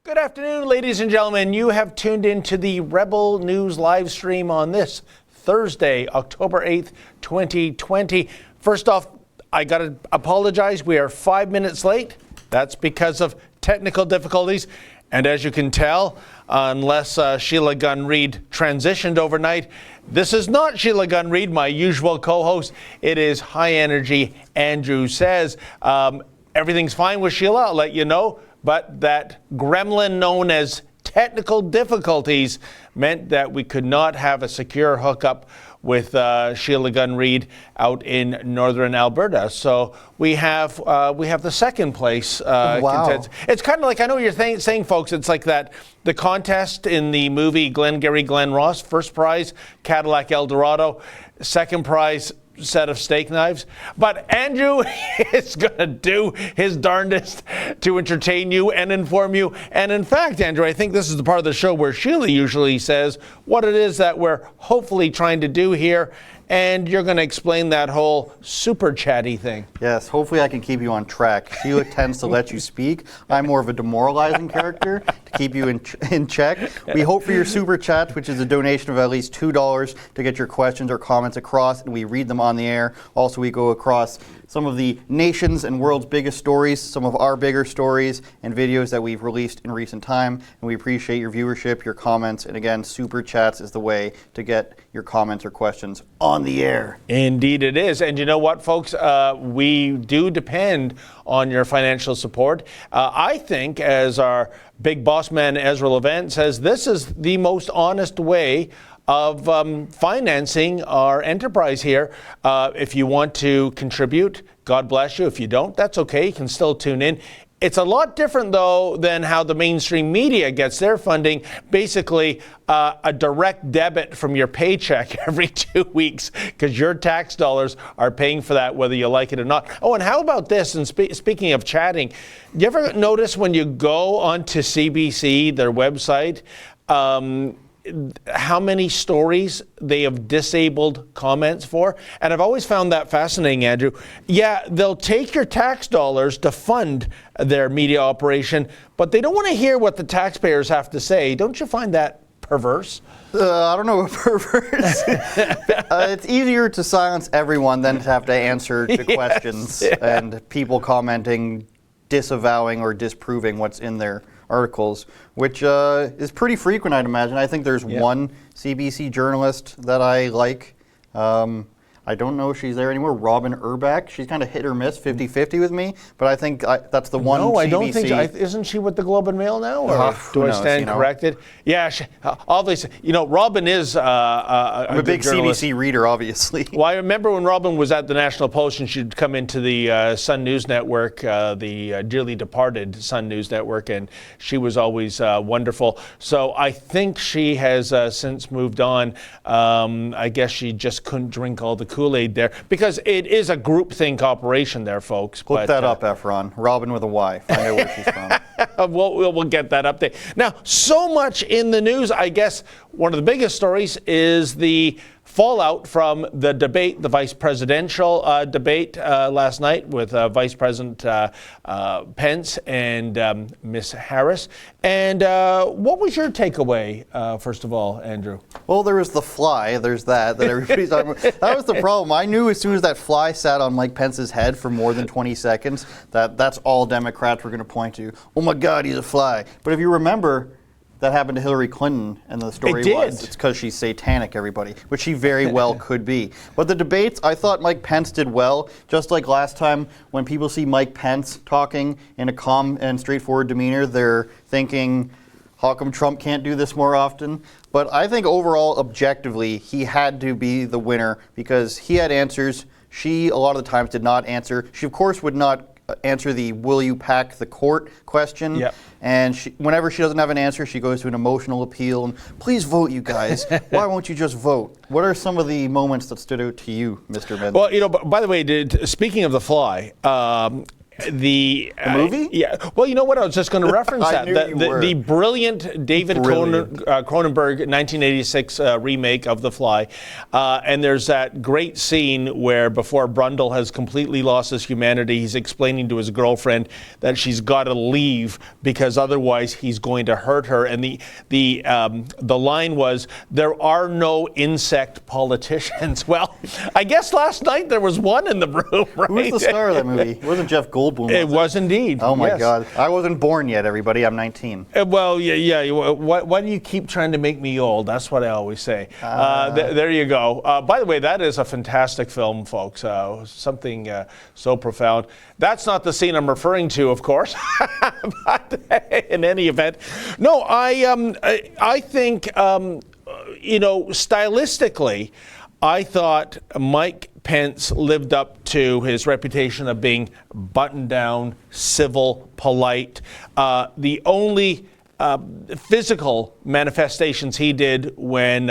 Good afternoon, ladies and gentlemen. You have tuned into the Rebel News live stream on this Thursday, October 8th, 2020. First off, I got to apologize. We are 5 minutes late. That's because of technical difficulties. And as you can tell, unless Sheila Gunn Reid transitioned overnight, this is not Sheila Gunn Reid, my usual co-host. It is high energy Andrew Says. Everything's fine with Sheila, I'll let you know. But that gremlin known as technical difficulties meant that we could not have a secure hookup with Sheila Gunn Reid out in northern Alberta. So we have the second place contents. It's kind of like, I know you're saying, folks, it's like that, the contest in the movie Glengarry Glen Ross. First prize, Cadillac Eldorado. Second prize, set of steak knives. But Andrew is going to do his darndest to entertain you and inform you. And in fact, Andrew, I think this is the part of the show where Sheila usually says what it is that we're hopefully trying to do here. And you're going to explain that whole super chatty thing. Yes, hopefully I can keep you on track. Sheila tends to let you speak. I'm more of a demoralizing character to keep you in check. We hope for your super chat, which is a donation of at least $2 to get your questions or comments across, and we read them on the air. Also, we go across some of the nation's and world's biggest stories, some of our bigger stories, and videos that we've released in recent time. And we appreciate your viewership, your comments, and again, super chats is the way to get your comments or questions on the air. Indeed it is. And you know what, folks? We do depend on your financial support. I think, as our big boss man Ezra Levant says, this is the most honest way of financing our enterprise here. If you want to contribute, God bless you. If you don't, that's okay. You can still tune in. It's a lot different, though, than how the mainstream media gets their funding. Basically, a direct debit from your paycheck every 2 weeks, because your tax dollars are paying for that, whether you like it or not. Oh, and how about this? And speaking of chatting, you ever notice when you go onto CBC, their website, how many stories they have disabled comments for? And I've always found that fascinating, Andrew. Yeah, they'll take your tax dollars to fund their media operation, but they don't want to hear what the taxpayers have to say. Don't you find that perverse? I don't know what perverse. It's easier to silence everyone than to have to answer to questions and people commenting, disavowing or disproving what's in their articles, which is pretty frequent, I'd imagine. I think there's one CBC journalist that I like. I don't know if she's there anymore. Robin Urbach. She's kind of hit or miss, 50-50 with me, but I think that's the one. No, CBC. I don't think so. Isn't she with the Globe and Mail now? Or do I stand corrected? Yeah, obviously. You know, Robin is I'm a big journalist. CBC reader, obviously. Well, I remember when Robin was at the National Post and she'd come into the Sun News Network, the dearly departed Sun News Network, and she was always wonderful. So I think she has since moved on. I guess she just couldn't drink all the Kool-Aid there, because it is a groupthink operation there, folks. Look that up, Efron. Robin with a Y. Find out where she's from. We'll get that update. Now, so much in the news. I guess one of the biggest stories is the fallout from the debate, the vice presidential debate last night with Vice President Pence and Miss Harris. And what was your takeaway, first of all, Andrew? Well, there was the fly. There's that everybody's talking about. That was the problem. I knew as soon as that fly sat on Mike Pence's head for more than 20 seconds that's all Democrats were going to point to. Oh my God, he's a fly. But if you remember, that happened to Hillary Clinton, and the story was it's because she's satanic, everybody, which she very well could be. But the debates, I thought Mike Pence did well, just like last time when people see Mike Pence talking in a calm and straightforward demeanor, they're thinking, how come Trump can't do this more often? But I think overall, objectively, he had to be the winner because he had answers. She, a lot of the times, did not answer. She, of course, would not answer the will you pack the court question. Yep. And whenever she doesn't have an answer, she goes to an emotional appeal and please vote, you guys. Why won't you just vote? What are some of the moments that stood out to you, Mr. Benson? Well, you know, by the way, speaking of the fly, The movie? Yeah. Well, you know what? I was just going to reference I that. knew you were. The brilliant David Cronenberg 1986 remake of The Fly. And there's that great scene where before Brundle has completely lost his humanity, he's explaining to his girlfriend that she's got to leave because otherwise he's going to hurt her. And the line was, "There are no insect politicians." Well, I guess last night there was one in the room, right? Who's the star of that movie? It wasn't Jeff Goldblum. It was indeed. Oh my yes. God! I wasn't born yet, everybody. I'm 19. Well, yeah. Why do you keep trying to make me old? That's what I always say. There you go. By the way, that is a fantastic film, folks. Something so profound. That's not the scene I'm referring to, of course. But in any event, no. I think stylistically, I thought Mike Pence lived up to his reputation of being buttoned down, civil, polite. The only physical manifestations he did when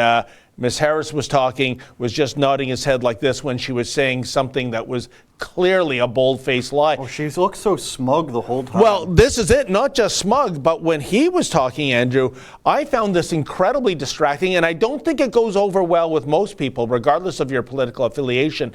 Ms. Harris was talking was just nodding his head like this when she was saying something that was clearly a bold-faced lie. Oh, she looked so smug the whole time. Well, this is it. Not just smug, but when he was talking, Andrew, I found this incredibly distracting, and I don't think it goes over well with most people, regardless of your political affiliation.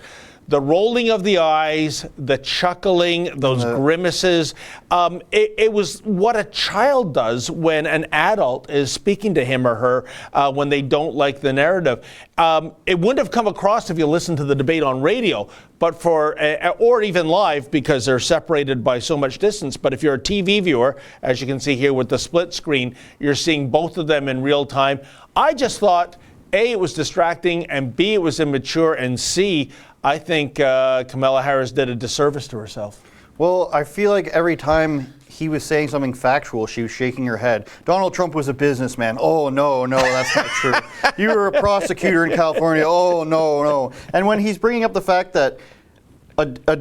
The rolling of the eyes, the chuckling, those grimaces, it was what a child does when an adult is speaking to him or her when they don't like the narrative. It wouldn't have come across if you listened to the debate on radio, but or even live because they're separated by so much distance. But if you're a TV viewer, as you can see here with the split screen, you're seeing both of them in real time. I just thought, A, it was distracting, and B, it was immature, and C, I think Kamala Harris did a disservice to herself. Well, I feel like every time he was saying something factual, she was shaking her head. Donald Trump was a businessman. Oh, no, that's not true. You were a prosecutor in California. Oh, no. And when he's bringing up the fact that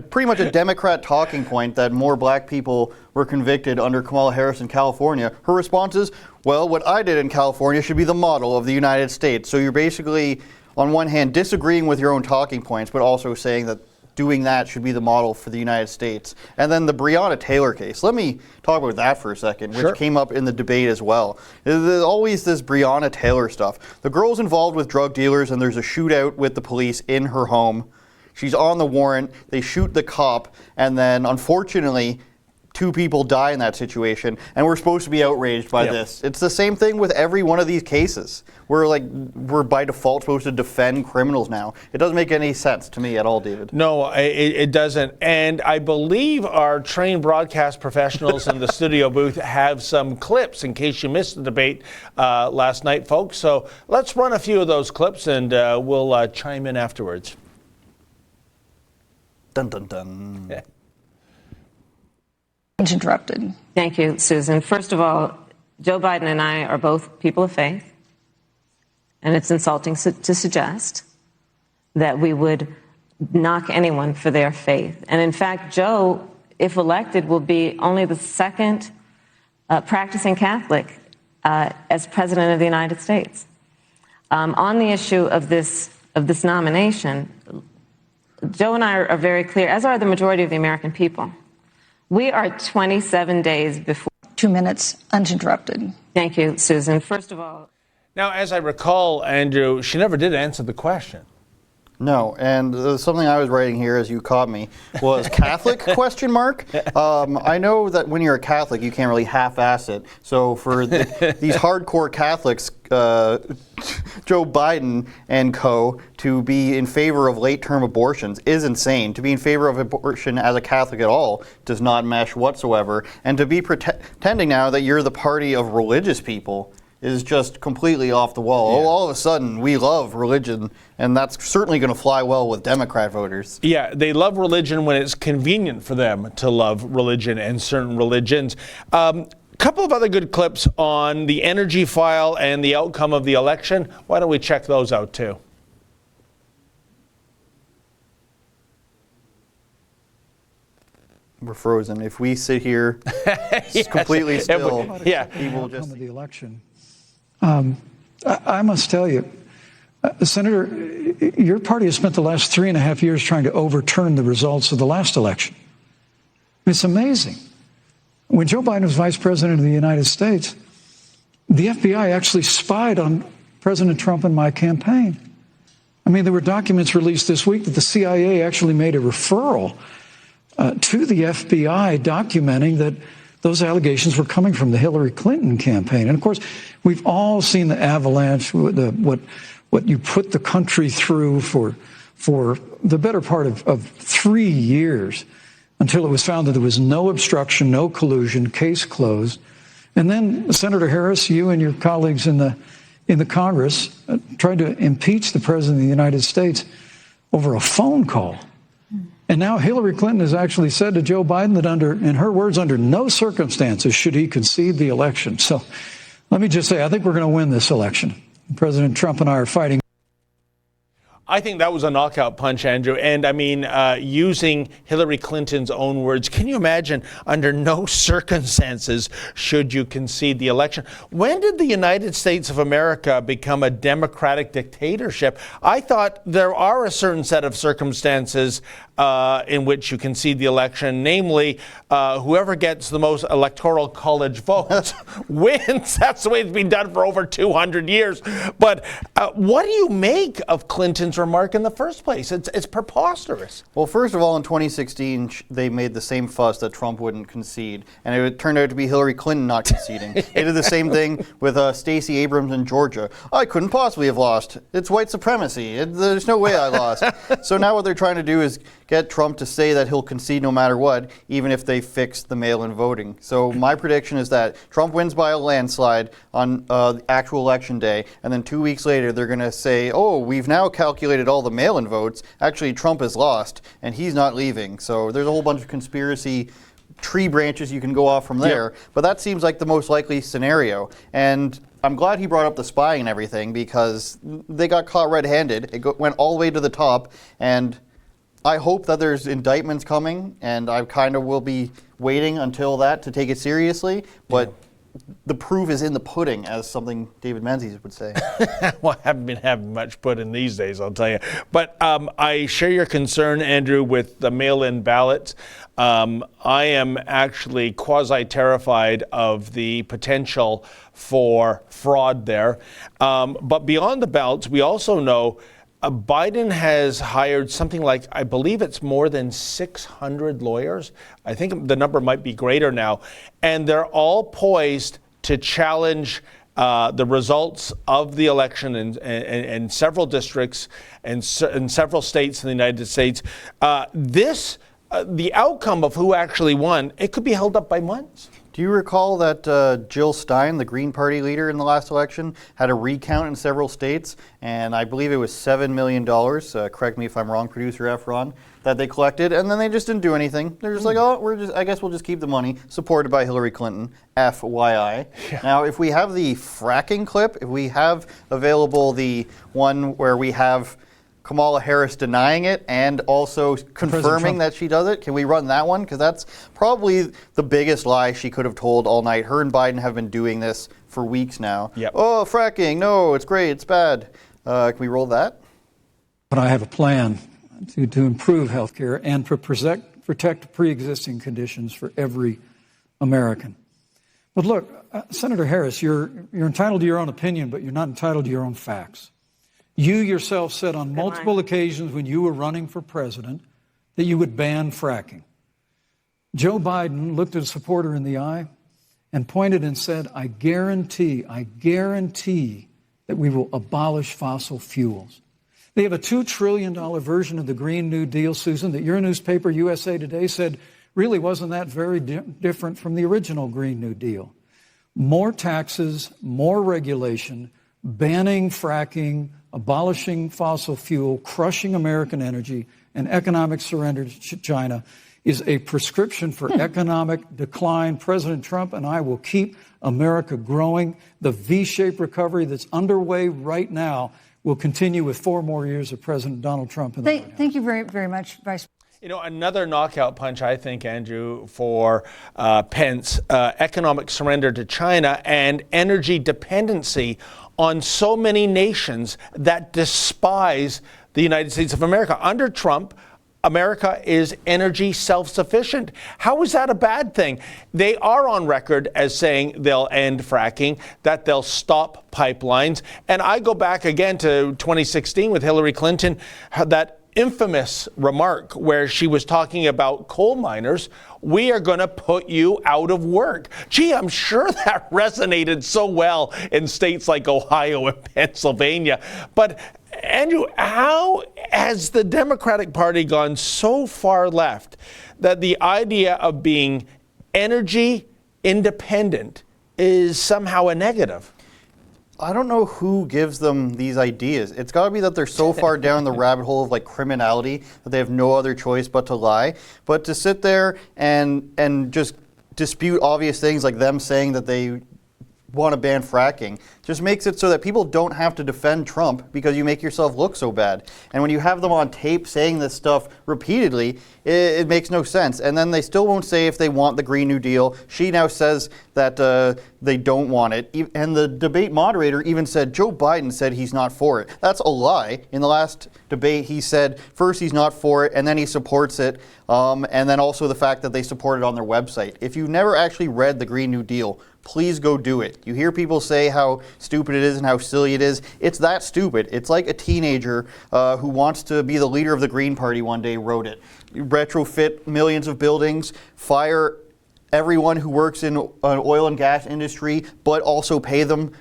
pretty much a Democrat talking point that more black people were convicted under Kamala Harris in California, her response is, well, what I did in California should be the model of the United States. So you're basically, on one hand, disagreeing with your own talking points, but also saying that doing that should be the model for the United States. And then the Breonna Taylor case. Let me talk about that for a second, which came up in the debate as well. There's always this Breonna Taylor stuff. The girl's involved with drug dealers, and there's a shootout with the police in her home. She's on the warrant. They shoot the cop, and then, unfortunately, 2 people die in that situation, and we're supposed to be outraged by this. It's the same thing with every one of these cases. We're by default supposed to defend criminals now. It doesn't make any sense to me at all, David. No, it doesn't. And I believe our trained broadcast professionals in the studio booth have some clips in case you missed the debate last night, folks. So let's run a few of those clips, and we'll chime in afterwards. Dun, dun, dun. Yeah. Interrupted. Thank you, Susan. First of all, Joe Biden and I are both people of faith, and it's insulting to suggest that we would knock anyone for their faith. And in fact, Joe, if elected, will be only the second practicing Catholic as president of the United States. On the issue of this nomination, Joe and I are very clear, as are the majority of the American people. We are 27 days before. 2 minutes, uninterrupted. Thank you, Susan. First of all. Now, as I recall, Andrew, she never did answer the question. No, and something I was writing here as you caught me was Catholic question mark. I know that when you're a Catholic, you can't really half-ass it. So for these hardcore Catholics, Joe Biden and co, to be in favor of late-term abortions is insane. To be in favor of abortion as a Catholic at all does not mesh whatsoever. And to be pretending now that you're the party of religious people is just completely off the wall. Yeah. All of a sudden, we love religion, and that's certainly going to fly well with Democrat voters. Yeah, they love religion when it's convenient for them to love religion and certain religions. Couple of other good clips on the energy file and the outcome of the election. Why don't we check those out too? We're frozen. If we sit here yes. completely still, people just... Outcome of the election. I must tell you, Senator, your party has spent the last 3.5 years trying to overturn the results of the last election. It's amazing. When Joe Biden was vice president of the United States, the FBI actually spied on President Trump and my campaign. I mean, there were documents released this week that the CIA actually made a referral to the FBI documenting that those allegations were coming from the Hillary Clinton campaign. And of course, we've all seen the avalanche, what you put the country through for the better part of 3 years until it was found that there was no obstruction, no collusion, case closed. And then, Senator Harris, you and your colleagues in the Congress tried to impeach the President of the United States over a phone call. And now Hillary Clinton has actually said to Joe Biden that in her words, under no circumstances should he concede the election. So let me just say, I think we're going to win this election. President Trump and I are fighting. I think that was a knockout punch, Andrew. And I mean, using Hillary Clinton's own words, can you imagine, under no circumstances should you concede the election? When did the United States of America become a democratic dictatorship? I thought there are a certain set of circumstances in which you concede the election, namely, whoever gets the most electoral college votes wins. That's the way it's been done for over 200 years. But what do you make of Clinton's remark in the first place? It's preposterous. Well, first of all, in 2016, they made the same fuss that Trump wouldn't concede, and it turned out to be Hillary Clinton not conceding. They did the same thing with Stacey Abrams in Georgia. I couldn't possibly have lost. It's white supremacy. There's no way I lost. So now what they're trying to do is get Trump to say that he'll concede no matter what, even if they fix the mail-in voting. So my prediction is that Trump wins by a landslide on actual election day, and then 2 weeks later they're going to say, oh, we've now calculated all the mail-in votes. Actually, Trump has lost, and he's not leaving. So there's a whole bunch of conspiracy tree branches you can go off from there, but that seems like the most likely scenario. And I'm glad he brought up the spying and everything, because they got caught red-handed. It went all the way to the top, and I hope that there's indictments coming, and I kind of will be waiting until that to take it seriously, but the proof is in the pudding, as something David Menzies would say. Well, I haven't been having much pudding these days, I'll tell you. But I share your concern, Andrew, with the mail-in ballots. I am actually quasi-terrified of the potential for fraud there. But beyond the ballots, we also know Biden has hired something like, I believe it's more than 600 lawyers. I think the number might be greater now. And they're all poised to challenge the results of the election in several districts and in several states in the United States. The outcome of who actually won, it could be held up by months. Do you recall that Jill Stein, the Green Party leader in the last election, had a recount in several states, and I believe it was $7 million, correct me if I'm wrong, producer Efron, that they collected, and then they just didn't do anything. They're just like, oh, I guess we'll just keep the money, supported by Hillary Clinton, FYI. Yeah. Now, if we have the fracking clip, if we have available the one where we have Kamala Harris denying it and also confirming that she does it, can we run that one? Because that's probably the biggest lie she could have told all night. Her and Biden have been doing this for weeks now. Yep. Oh, fracking, no, it's great, it's bad. Can we roll that? But I have a plan to improve health care and to protect pre-existing conditions for every American. But look, Senator Harris, you're entitled to your own opinion, but you're not entitled to your own facts. You yourself said on multiple occasions when you were running for president that you would ban fracking. Joe Biden looked at a supporter in the eye and pointed and said, I guarantee that we will abolish fossil fuels. They have a $2 trillion version of the Green New Deal, Susan, that your newspaper, USA Today, said really wasn't that very different from the original Green New Deal. More taxes, more regulation, banning fracking, abolishing fossil fuel, crushing American energy, and economic surrender to China is a prescription for economic decline. President Trump and I will keep America growing. The V-shaped recovery that's underway right now will continue with 4 more years of President Donald Trump in the White House. Thank you very, very much, Vice. You know, another knockout punch, I think, Andrew, for Pence, economic surrender to China and energy dependency on so many nations that despise the United States of America. Under Trump, America is energy self-sufficient. How is that a bad thing? They are on record as saying they'll end fracking, that they'll stop pipelines. And I go back again to 2016 with Hillary Clinton, that infamous remark where she was talking about coal miners. We are going to put you out of work. Gee, I'm sure that resonated so well in states like Ohio and Pennsylvania. But Andrew, how has the Democratic Party gone so far left that the idea of being energy independent is somehow a negative? I don't know who gives them these ideas. It's got to be that they're so far down the rabbit hole of like criminality that they have no other choice but to lie. But to sit there and just dispute obvious things like them saying that they want to ban fracking just makes it so that people don't have to defend Trump because you make yourself look so bad. And when you have them on tape saying this stuff repeatedly, it makes no sense. And then they still won't say if they want the Green New Deal. She now says that they don't want it. And the debate moderator even said Joe Biden said he's not for it. That's a lie. In the last debate, he said first he's not for it, and then he supports it. And then also the fact that they support it on their website. If you've never actually read the Green New Deal, please go do it. You hear people say how stupid it is and how silly it is. It's that stupid. It's like a teenager who wants to be the leader of the Green Party one day wrote it. You retrofit millions of buildings, fire everyone who works in an oil and gas industry, but also pay them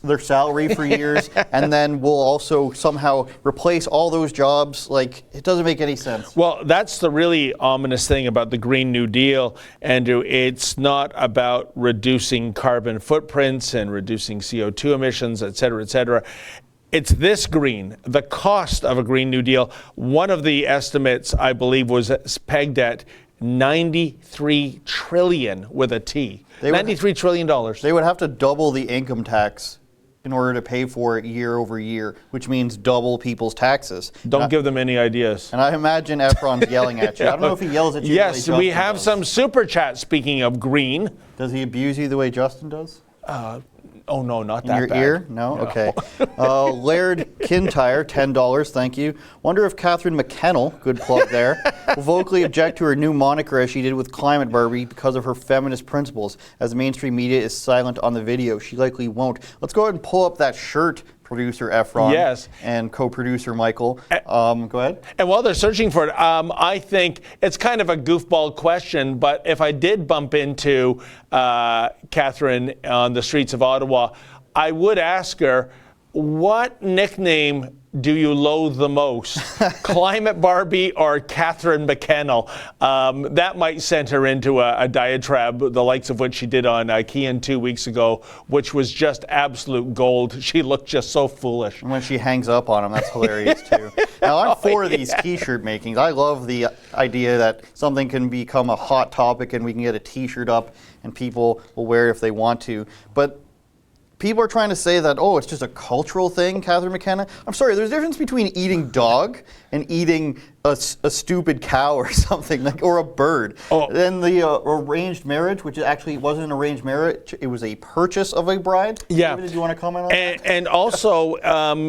their salary for years, and then we'll also somehow replace all those jobs. Like, it doesn't make any sense. Well, that's the really ominous thing about the Green New Deal, Andrew. It's not about reducing carbon footprints and reducing CO2 emissions, et cetera, et cetera. It's this green, the cost of a Green New Deal. One of the estimates, I believe, was pegged at $93 trillion with a T. $93 trillion. They would have to double the income tax in order to pay for it year over year, which means double people's taxes. Don't give them any ideas. And I imagine Efron's yelling at you. I don't know if he yells at you. Yes, we have some super chats, speaking of green. Does he abuse you the way Justin does? Oh, no, not In that your bad. ear? No? Okay. Laird Kintyre, $10, thank you. Wonder if Catherine McKenna, good plug there, will vocally object to her new moniker as she did with Climate Barbie because of her feminist principles. As the mainstream media is silent on the video, she likely won't. Let's go ahead and pull up that shirt, producer Efron. Yes. And co-producer Michael. Go ahead. And while they're searching for it, I think it's kind of a goofball question, but if I did bump into Catherine on the streets of Ottawa, I would ask her, what nickname do you loathe the most? Climate Barbie or Catherine McKenna? That might send her into a diatribe, the likes of which she did on Kean 2 weeks ago, which was just absolute gold. She looked just so foolish. And when she hangs up on him, that's hilarious too. Now, I'm for these t-shirt makings. I love the idea that something can become a hot topic and we can get a t-shirt up and people will wear it if they want to. But people are trying to say that, oh, it's just a cultural thing, Catherine McKenna. I'm sorry, there's a difference between eating dog and eating a stupid cow or something, like, or a bird. Oh. Then the arranged marriage, which actually wasn't an arranged marriage, it was a purchase of a bride. Yeah. David, did you want to comment on that? And also,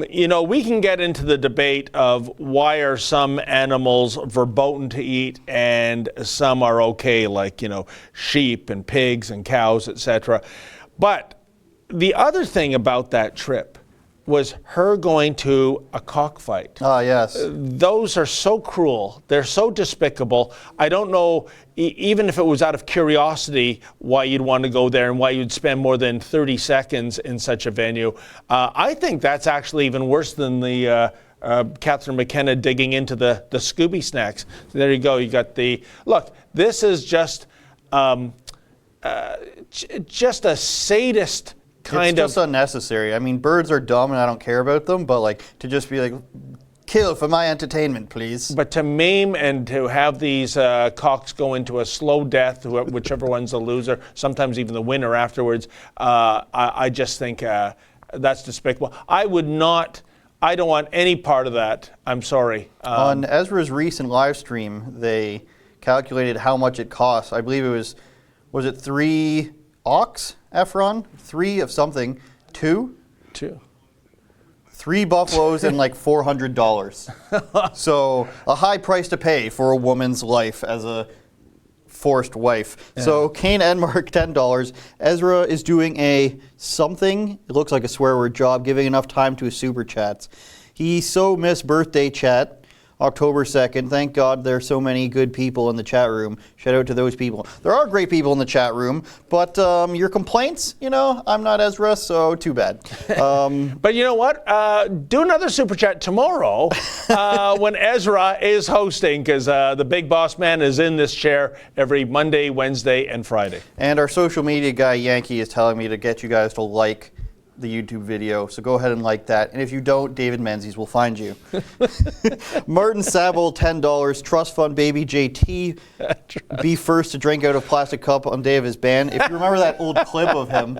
you know, we can get into the debate of why are some animals verboten to eat and some are okay, like, you know, sheep and pigs and cows, etc. But the other thing about that trip was her going to a cockfight. Ah, yes. Those are so cruel. They're so despicable. I don't know, even if it was out of curiosity, why you'd want to go there and why you'd spend more than 30 seconds in such a venue. I think that's actually even worse than the Catherine McKenna digging into the Scooby snacks. So there you go. You got the look. This is just a sadist. It's just unnecessary. I mean, birds are dumb and I don't care about them, but like to just be like, kill for my entertainment, please. But to maim and to have these cocks go into a slow death, whichever one's the loser, sometimes even the winner afterwards, I just think that's despicable. I don't want any part of that. I'm sorry. On Ezra's recent live stream, they calculated how much it costs. I believe it was it 3 ox, Efron? 3 of something, 2? 2. 3 buffaloes and like $400. So a high price to pay for a woman's life as a forced wife. Yeah. So Kane Enmark, $10. Ezra is doing a something, it looks like a swear word job, giving enough time to his super chats. He so missed birthday chat. October 2nd. Thank God there are so many good people in the chat room. Shout out to those people. There are great people in the chat room, but your complaints, I'm not Ezra, so too bad. But you know what? Do another super chat tomorrow when Ezra is hosting, because the big boss man is in this chair every Monday, Wednesday, and Friday. And our social media guy, Yankee, is telling me to get you guys to like the YouTube video, so go ahead and like that. And if you don't, David Menzies will find you. Martin Sabo, $10. Trust fund baby JT, be first to drink out of plastic cup on day of his ban. If you remember that old clip of him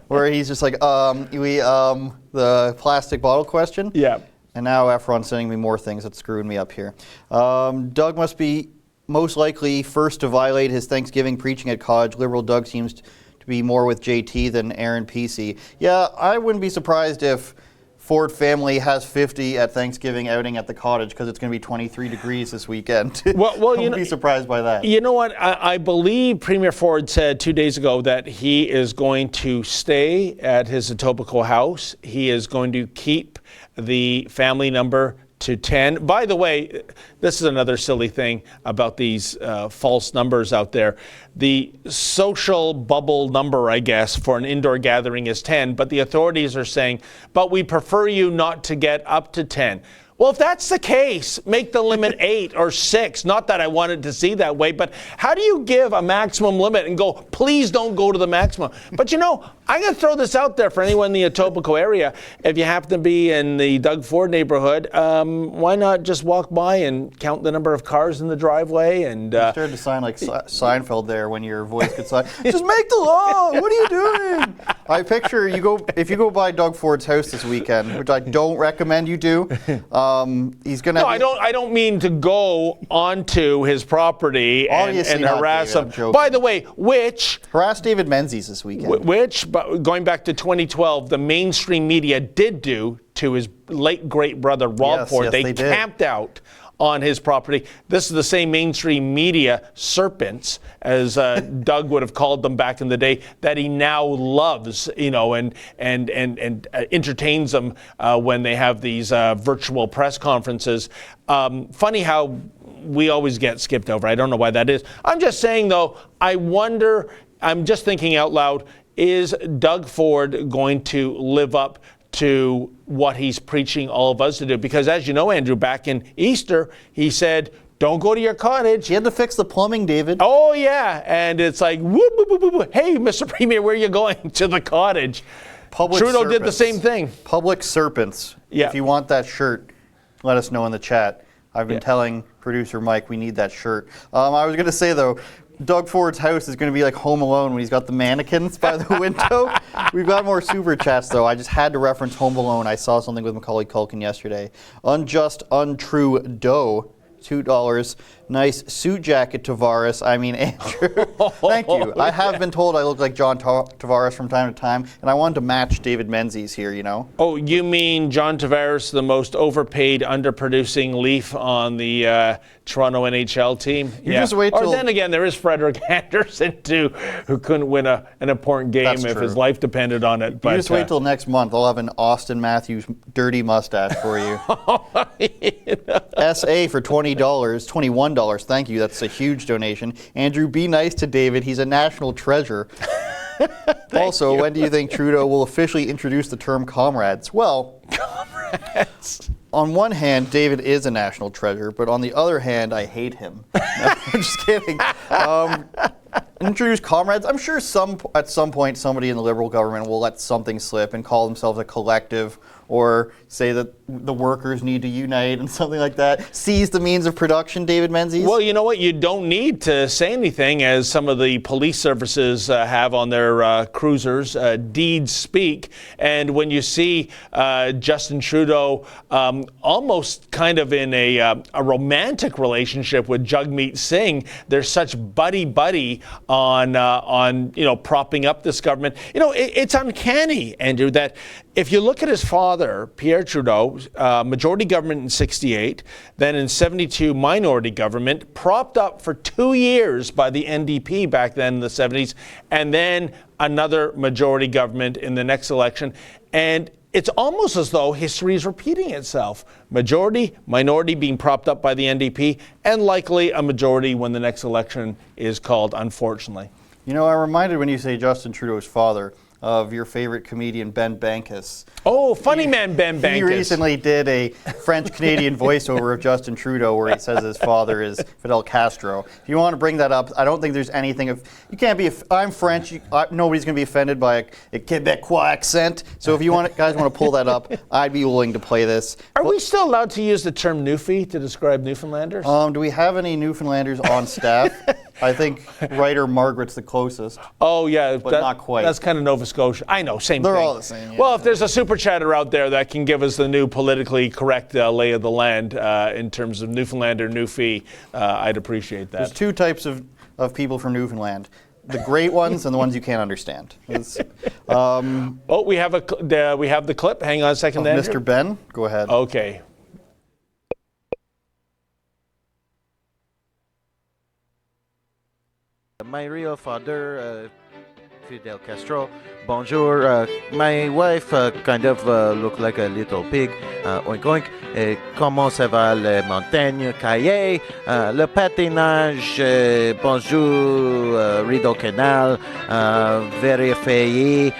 where he's just like, the plastic bottle question? Yeah. And now Efron's sending me more things that's screwing me up here. Doug must be most likely first to violate his Thanksgiving preaching at college. Liberal Doug seems to be more with JT than Aaron PC. Yeah, I wouldn't be surprised if Ford family has 50 at Thanksgiving outing at the cottage because it's going to be 23 degrees this weekend. Well, I wouldn't be surprised by that. You know what? I believe Premier Ford said 2 days ago that he is going to stay at his Etobicoke house. He is going to keep the family number to 10. By the way, this is another silly thing about these false numbers out there. The social bubble number, I guess, for an indoor gathering is 10, but the authorities are saying, but we prefer you not to get up to 10. Well, if that's the case, make the limit 8 or 6. Not that I wanted to see that way, but how do you give a maximum limit and go, please don't go to the maximum? But I'm going to throw this out there for anyone in the Etobicoke area. If you happen to be in the Doug Ford neighborhood, why not just walk by and count the number of cars in the driveway? And you started to sign like Seinfeld there when your voice could sign. Just make the law. What are you doing? I picture if you go by Doug Ford's house this weekend, which I don't recommend you do. He's gonna. No, I don't mean to go onto his property and harass him. By the way, harass David Menzies this weekend. But going back to 2012, the mainstream media did do to his late great brother Rob Ford. They camped out on his property. This is the same mainstream media serpents, as Doug would have called them back in the day, that he now loves, and entertains them when they have these virtual press conferences. Funny how we always get skipped over. I don't know why that is. I'm just saying, though, I'm just thinking out loud, is Doug Ford going to live up to what he's preaching all of us to do? Because as you know, Andrew, back in Easter, he said, don't go to your cottage. He had to fix the plumbing, David. Oh, yeah. And it's like, whoop, whoop, whoop, whoop. Hey, Mr. Premier, where are you going? To the cottage. Trudeau did the same thing. Public serpents. Yeah. If you want that shirt, let us know in the chat. I've been telling producer Mike we need that shirt. I was going to say, though, Doug Ford's house is going to be like Home Alone when he's got the mannequins by the window. We've got more super chats, though. I just had to reference Home Alone. I saw something with Macaulay Culkin yesterday. Unjust, untrue dough, $2. Nice suit jacket, Tavares. I mean, Andrew. Thank you. I have been told I look like John Tavares from time to time, and I wanted to match David Menzies here, Oh, you mean John Tavares, the most overpaid, underproducing Leaf on the Toronto NHL team? Just wait till... Or then again, there is Frederick Anderson, too, who couldn't win an important game if his life depended on it. But you just wait till next month. I'll have an Austin Matthews dirty mustache for you. SA for $20, $21. Thank you. That's a huge donation. Andrew, be nice to David. He's a national treasure. Also, when do you think Trudeau will officially introduce the term comrades? Well, comrades. On one hand, David is a national treasure, but on the other hand, I hate him. No, I'm just kidding. Introduce comrades. I'm sure at some point somebody in the Liberal government will let something slip and call themselves a collective, or say that the workers need to unite and something like that. Seize the means of production, David Menzies? Well, you know what? You don't need to say anything, as some of the police services have on their cruisers. Deeds speak. And when you see Justin Trudeau almost kind of in a romantic relationship with Jagmeet Singh, they're such buddy-buddy on propping up this government. It's uncanny, Andrew, that if you look at his father, Pierre Trudeau, majority government in 68, then in 72, minority government, propped up for 2 years by the NDP back then in the 70s, and then another majority government in the next election. And it's almost as though history is repeating itself. Majority, minority being propped up by the NDP, and likely a majority when the next election is called, unfortunately. I'm reminded when you say Justin Trudeau's father of your favorite comedian, Ben Bankus. Oh, funny man, Ben Bankus. He recently did a French-Canadian voiceover of Justin Trudeau where he says his father is Fidel Castro. If you want to bring that up, I don't think there's anything of... You can't be... I'm French. Nobody's going to be offended by a Quebecois accent. So if you guys want to pull that up, I'd be willing to play this. Are we still allowed to use the term Newfie to describe Newfoundlanders? Do we have any Newfoundlanders on staff? I think writer Margaret's the closest. Oh, yeah. But not quite. That's kind of Nova Scotia. I know, same thing. They're all the same. Yeah. Well, if there's a super chatter out there that can give us the new politically correct lay of the land in terms of Newfoundlander, Newfie, I'd appreciate that. There's two types of people from Newfoundland. The great ones and the ones you can't understand. We have the clip. Hang on a second, Andrew. Mr. Ben, go ahead. Okay. My real father, Fidel Castro. Bonjour. My wife kind of looked like a little pig. Oink oink. Comment ça va les montagnes caillées? Le patinage. Bonjour. Rideau Canal. Vérifier.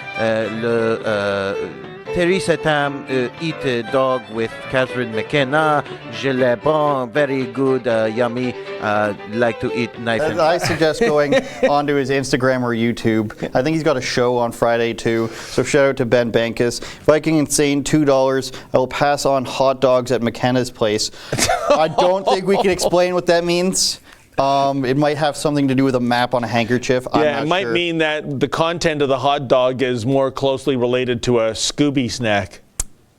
Teresa Tam eat a dog with Catherine McKenna. Je l'ai bon, very good, yummy. Like to eat knife and I suggest going onto his Instagram or YouTube. I think he's got a show on Friday too. So shout out to Ben Bankus. Viking Insane, $2. I will pass on hot dogs at McKenna's place. I don't think we can explain what that means. It might have something to do with a map on a handkerchief. Yeah, it might mean that the content of the hot dog is more closely related to a Scooby snack.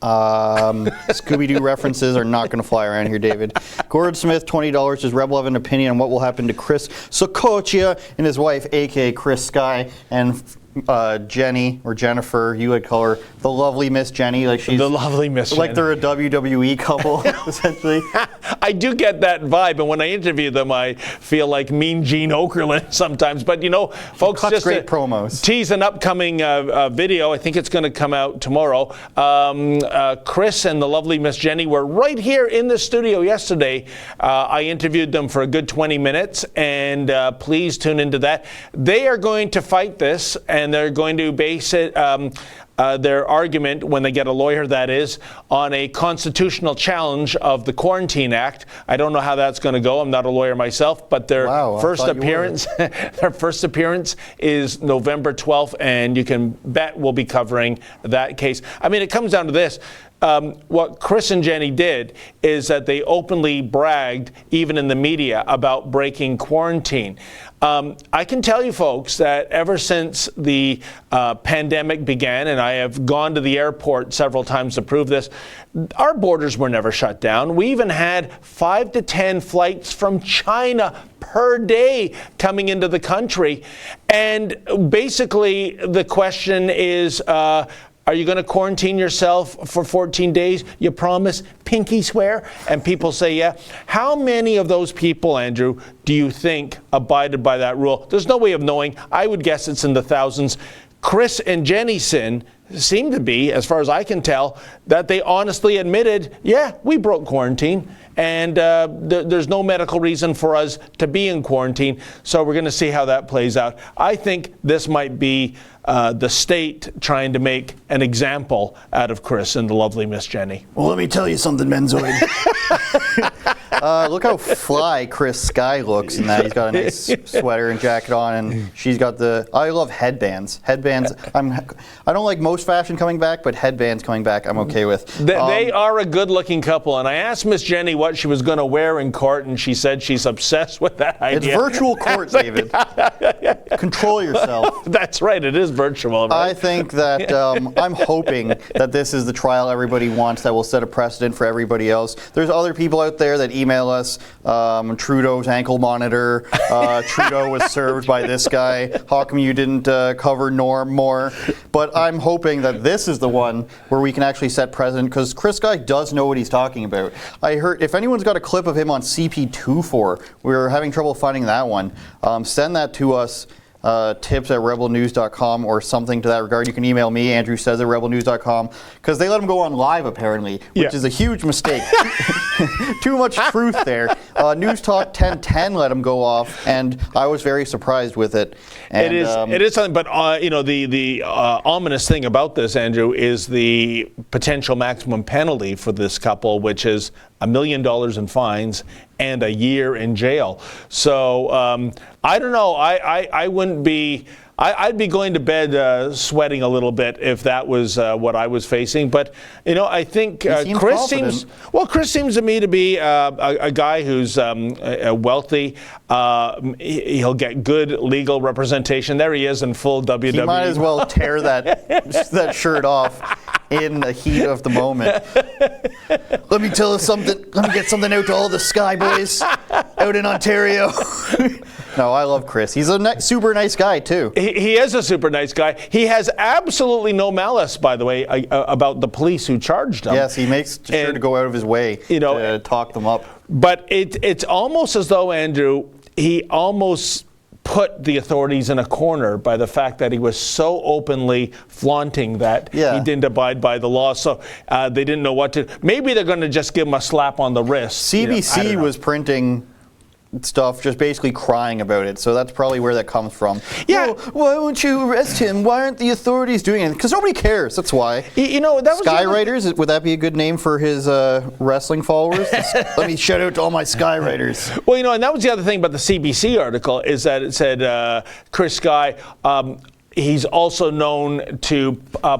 Scooby-Doo references are not going to fly around here, David. Gordon Smith, $20. Does Rebel have an opinion on what will happen to Chris Sokochia and his wife, a.k.a. Chris Sky, and Jenny, or Jennifer, you would call her the lovely Miss Jenny. Like she's the lovely Miss Jenny. Like they're a WWE couple, essentially. I do get that vibe, and when I interview them, I feel like Mean Gene Okerlund sometimes. But folks, just great promos. Tease an upcoming video. I think it's going to come out tomorrow. Chris and the lovely Miss Jenny were right here in the studio yesterday. I interviewed them for a good 20 minutes, and please tune into that. They are going to fight this, and they're going to base it, their argument, when they get a lawyer that is, on a constitutional challenge of the Quarantine Act. I don't know how that's going to go. I'm not a lawyer myself, but their first appearance is November 12th, and you can bet we'll be covering that case. I mean, it comes down to this. What Chris and Jenny did is that they openly bragged, even in the media, about breaking quarantine. I can tell you, folks, that ever since the pandemic began, and I have gone to the airport several times to prove this, our borders were never shut down. We even had 5 to 10 flights from China per day coming into the country. And basically, the question is, are you going to quarantine yourself for 14 days? You promise? Pinky swear? And people say, yeah. How many of those people, Andrew, do you think abided by that rule? There's no way of knowing. I would guess it's in the thousands. Chris and Jenny seem to be, as far as I can tell, that they honestly admitted, yeah, we broke quarantine. and there's no medical reason for us to be in quarantine. So we're going to see how that plays out. I think this might be the state trying to make an example out of Chris and the lovely Miss Jenny. Well, let me tell you something, Menzoid. Look how fly Chris Sky looks in that. He's got a nice sweater and jacket on, and she's got I love headbands. Headbands, I don't like most fashion coming back, but headbands coming back, I'm okay with. They are a good-looking couple, and I asked Miss Jenny what she was going to wear in court, and she said she's obsessed with that idea. It's virtual court, David. Control yourself. That's right, it is virtual. Right? I think that I'm hoping that this is the trial everybody wants that will set a precedent for everybody else. There's other people out there that email us, Trudeau's ankle monitor, Trudeau was served by this guy, how come you didn't cover Norm more? But I'm hoping that this is the one where we can actually set precedent, because Chris Guy does know what he's talking about. I heard, if anyone's got a clip of him on CP24, we were having trouble finding that one, send that to us. Tips@rebelnews.com or something to that regard. You can email me, Andrew says at rebelnews.com, because they let him go on live apparently, which is a huge mistake. Too much truth there. News Talk 1010 let him go off, and I was very surprised with it. And, it is something, but the ominous thing about this, Andrew, is the potential maximum penalty for this couple, which is $1 million in fines and a year in jail. So I don't know. I wouldn't be. I'd be going to bed sweating a little bit if that was what I was facing. But I think Chris seems to me to be a guy who's wealthy. He'll get good legal representation. There he is in full WWE. He might as well tear that shirt off in the heat of the moment. Let me tell you something. Let me get something out to all the Sky boys out in Ontario. No, I love Chris. He's a super nice guy, too. He is a super nice guy. He has absolutely no malice, by the way, about the police who charged him. Yes, he makes sure to go out of his way to talk them up. But it's almost as though, Andrew, he almost put the authorities in a corner by the fact that he was so openly flaunting that he didn't abide by the law. So they didn't know what to. Maybe they're going to just give him a slap on the wrist. CBC was printing stuff just basically crying about it, so that's probably where that comes from. Yeah. Well, why won't you arrest him? Why aren't the authorities doing it? Because nobody cares, that's why. That was Skywriters, would that be a good name for his wrestling followers? Let me shout out to all my Skywriters. Well, and that was the other thing about the CBC article, is that it said Chris Sky, he's also known to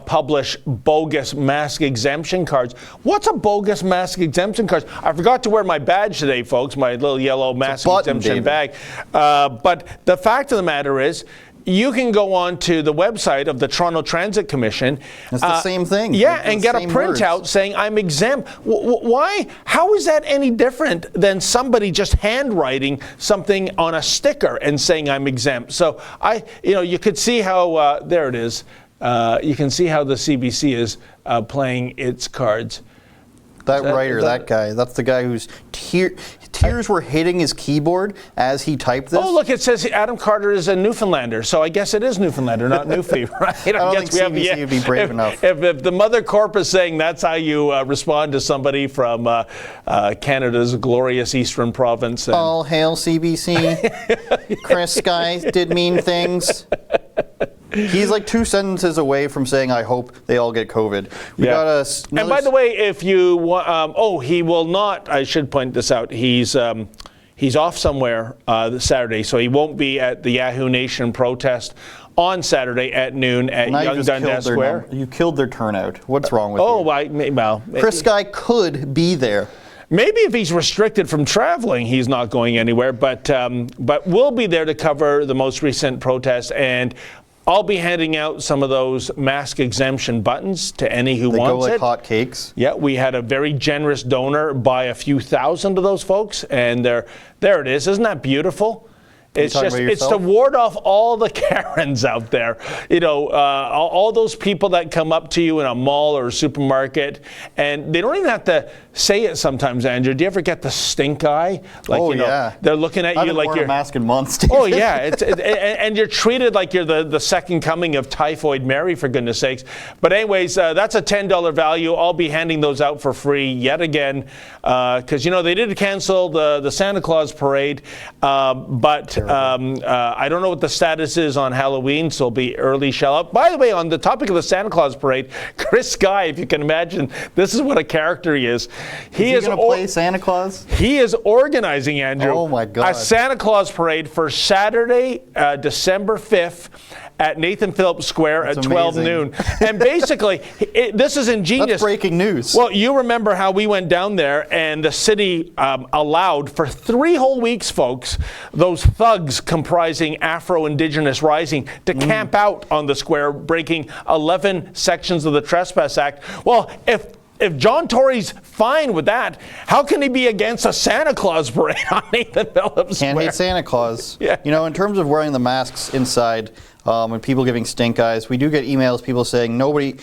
publish bogus mask exemption cards. What's a bogus mask exemption card? I forgot to wear my badge today, folks, my little yellow mask exemption bag. But the fact of the matter is, you can go on to the website of the Toronto Transit Commission. It's the same thing. Yeah, and get a printout saying I'm exempt. Why? How is that any different than somebody just handwriting something on a sticker and saying I'm exempt? So you could see how there it is. You can see how the CBC is playing its cards. That guy, that's the guy whose tears were hitting his keyboard as he typed this. Oh, look, it says Adam Carter is a Newfoundlander, so I guess it is Newfoundlander, not Newfie, right? I don't think CBC would be brave enough. If the Mother Corp is saying that's how you respond to somebody from Canada's glorious eastern province. All hail CBC. Chris Sky did mean things. He's like 2 sentences away from saying, I hope they all get COVID. And by the way, if you want, he will not, I should point this out, he's off somewhere this Saturday, so he won't be at the Yahoo Nation protest on Saturday at noon at Young Dundas Square. You killed their turnout. What's wrong with you? Chris Sky could be there. Maybe if he's restricted from traveling, he's not going anywhere, but we'll be there to cover the most recent protest, and I'll be handing out some of those mask exemption buttons to any who wants it. They go like hotcakes. Yeah, we had a very generous donor buy a few thousand of those folks, and there it is. Isn't that beautiful? It's talking just about it's to yourself? ward off all the Karens out there. All those people that come up to you in a mall or a supermarket, and they don't even have to say it sometimes, Andrew. Do you ever get the stink eye? Like, yeah. They're looking at I've you been like wearing you're a mask in months. Steve. Oh yeah, and you're treated like you're the second coming of Typhoid Mary, for goodness sakes. But anyways, that's a $10 value. I'll be handing those out for free yet again, because they did cancel the Santa Claus parade, but I don't know what the status is on Halloween, so it'll be early shell out. By the way, on the topic of the Santa Claus parade, Chris Guy, if you can imagine, this is what a character he is. Is he going to play Santa Claus? He is organizing, Andrew. Oh my God. A Santa Claus parade for Saturday, December 5th. At Nathan Phillips Square at 12 noon. And basically, this is ingenious. That's breaking news. Well, you remember how we went down there and the city allowed for 3 whole weeks, folks, those thugs comprising Afro-Indigenous Rising to camp out on the square, breaking 11 sections of the Trespass Act. Well, if John Tory's fine with that, how can he be against a Santa Claus parade on Nathan Phillips Square? Can't hate Santa Claus. Yeah. In terms of wearing the masks inside, and people giving stink eyes, we do get emails, people saying nobody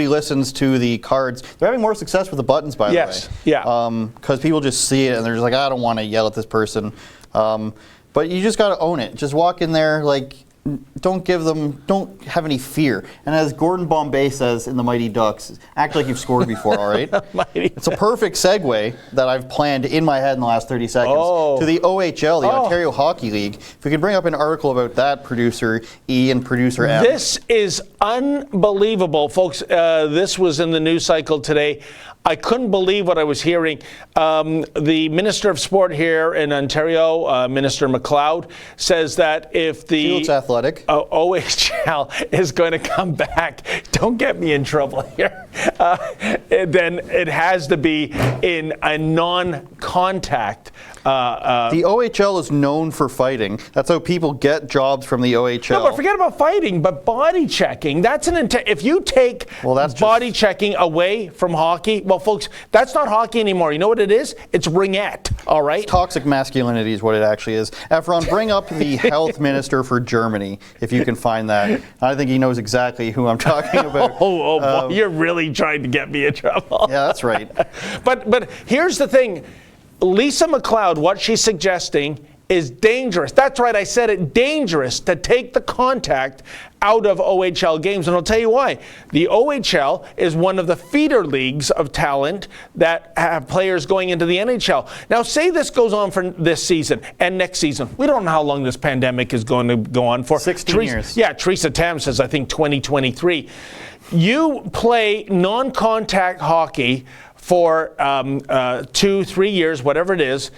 listens to the cards. They're having more success with the buttons, by the way. Yes, yeah. Because people just see it and they're just like, I don't want to yell at this person. But you just got to own it. Just walk in there, don't have any fear. And as Gordon Bombay says in the Mighty Ducks, act like you've scored before, all right? It's a perfect segue that I've planned in my head in the last 30 seconds to the OHL, the Ontario Hockey League. If we could bring up an article about that, producer E and producer M. This is unbelievable, folks. This was in the news cycle today. I couldn't believe what I was hearing. The Minister of Sport here in Ontario, Minister McLeod, says that if the He looks athletic. OHL is going to come back, don't get me in trouble here, then it has to be in a non-contact. The OHL is known for fighting. That's how people get jobs from the OHL. No, but forget about fighting, but body checking. That's if you take body checking away from hockey, well, folks, that's not hockey anymore. You know what it is? It's ringette, all right? It's toxic masculinity is what it actually is. Efron, bring up the health minister for Germany, if you can find that. I think he knows exactly who I'm talking about. Boy, you're really trying to get me in trouble. Yeah, that's right. But here's the thing. Lisa McLeod, what she's suggesting is dangerous. That's right, I said it, dangerous to take the contact out of OHL games. And I'll tell you why. The OHL is one of the feeder leagues of talent that have players going into the NHL. Now, say this goes on for this season and next season. We don't know how long this pandemic is going to go on for. 16 years. Yeah, Teresa Tam says, I think, 2023. You play non-contact hockey for 2-3 years, whatever it is,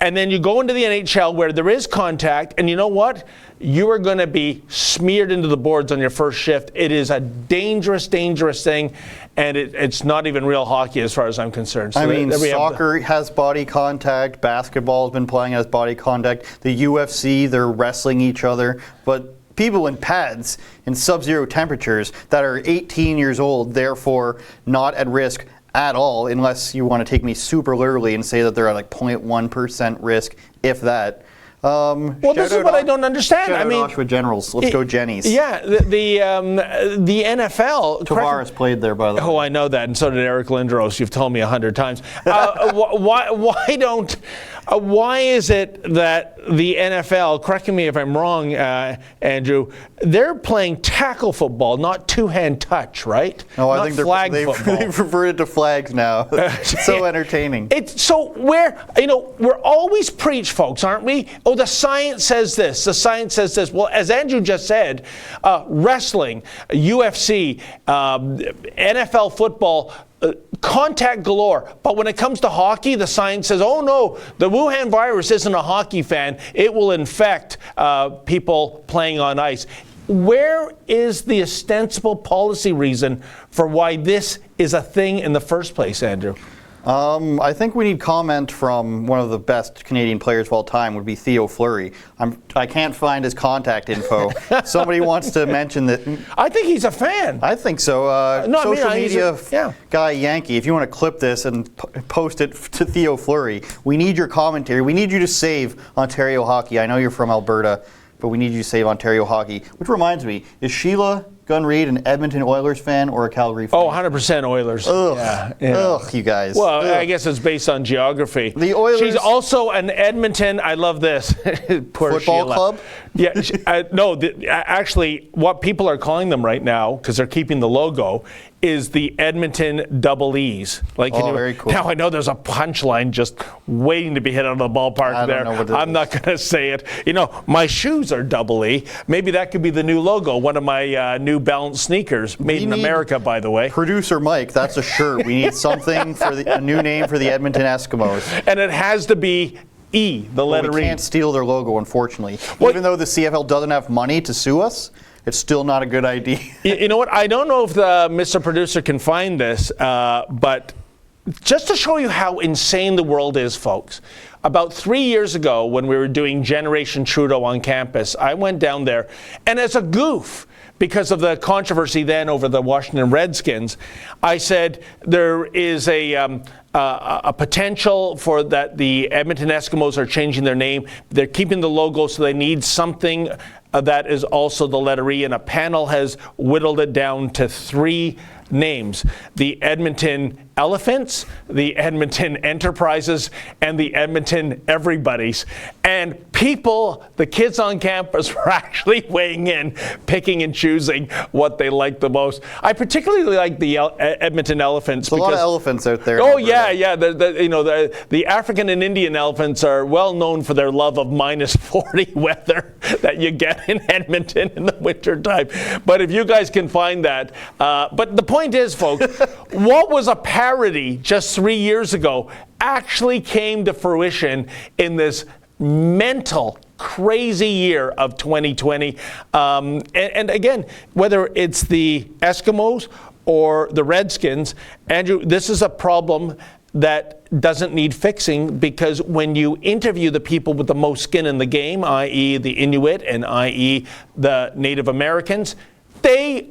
and then you go into the NHL where there is contact, and you know what? You are going to be smeared into the boards on your first shift. It is a dangerous, dangerous thing, and it's not even real hockey as far as I'm concerned. So soccer has body contact. Basketball has been playing as body contact. The UFC, they're wrestling each other, but people in pads in sub-zero temperatures that are 18 years old, therefore not at risk at all, unless you want to take me super literally and say that they're at 0.1% risk, if that. Well, this is what I don't understand. I mean, Oshawa Generals. Let's go Jennies. Yeah, the NFL. Tavares played there, by the way. Oh, I know that, and so did Eric Lindros. You've told me 100 times. Why is it that the NFL, correct me if I'm wrong, Andrew, they're playing tackle football, not two-hand touch, right? No, I not think they've reverted to flags now. It's so entertaining. We're always preach, folks, aren't we? Oh, the science says this. The science says this. Well, as Andrew just said, wrestling, UFC, NFL football, contact galore. But when it comes to hockey, the science says, oh no, the Wuhan virus isn't a hockey fan. It will infect people playing on ice. Where is the ostensible policy reason for why this is a thing in the first place, Andrew? I think we need comment from one of the best Canadian players of all time, would be Theo Fleury. I can't find his contact info. Somebody wants to mention that. I think he's a fan. I think so. Social media guy Yankee, if you want to clip this and post it to Theo Fleury, we need your commentary. We need you to save Ontario hockey. I know you're from Alberta, but we need you to save Ontario hockey. Which reminds me, is Sheila Gunn Reid an Edmonton Oilers fan or a Calgary fan? Oh, 100% Oilers. Ugh. Ugh, you guys. Well, Ugh. I guess it's based on geography. The Oilers. She's also an Edmonton, I love this. Poor Football Sheila. club? Yeah, no, actually, what people are calling them right now, because they're keeping the logo, is the Edmonton Double E's. Like, very cool. Now I know there's a punchline just waiting to be hit out of the ballpark I there. don't know what it I'm is. not going to say it. My shoes are Double E. Maybe that could be the new logo. One of my New Balance sneakers, made in America, by the way. Producer Mike, that's a shirt. We need something for a new name for the Edmonton Eskimos. And it has to be E, the letter We E. can't steal their logo, unfortunately. Even though the CFL doesn't have money to sue us, it's still not a good idea. You know what? I don't know if the Mr. Producer can find this, but just to show you how insane the world is, folks. About 3 years ago, when we were doing Generation Trudeau on campus, I went down there, and as a goof, because of the controversy then over the Washington Redskins, I said there is a potential for that the Edmonton Eskimos are changing their name. They're keeping the logo, so they need something that is also the letter E, and a panel has whittled it down to 3 names: the Edmonton Elephants, the Edmonton Enterprises, and the Edmonton Everybody's. And people, the kids on campus, were actually weighing in, picking and choosing what they liked the most. I particularly like the Edmonton Elephants. There's a lot of elephants out there. Oh yeah. The African and Indian elephants are well known for their love of -40 weather that you get in Edmonton in the wintertime. But if you guys can find that, but the point is, folks, what was a parody just 3 years ago actually came to fruition in this mental, crazy year of 2020. And again, whether it's the Eskimos or the Redskins, Andrew, this is a problem that doesn't need fixing, because when you interview the people with the most skin in the game, i.e. the Inuit and i.e. the Native Americans, they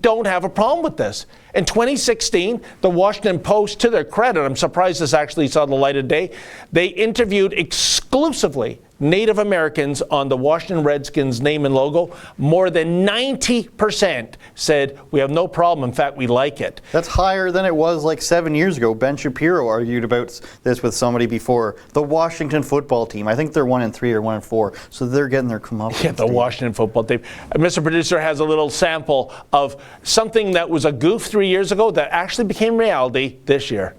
don't have a problem with this. In 2016, the Washington Post, to their credit, I'm surprised this actually saw the light of day, they interviewed exclusively Native Americans on the Washington Redskins name and logo. More than 90% said, we have no problem, in fact, we like it. That's higher than it was like 7 years ago. Ben Shapiro argued about this with somebody before. The Washington football team, I think they're 1-3 or 1-4, so they're getting their comeuppance. Yeah, the Washington football team. Mr. Producer has a little sample of something that was a goof 3 years ago that actually became reality this year.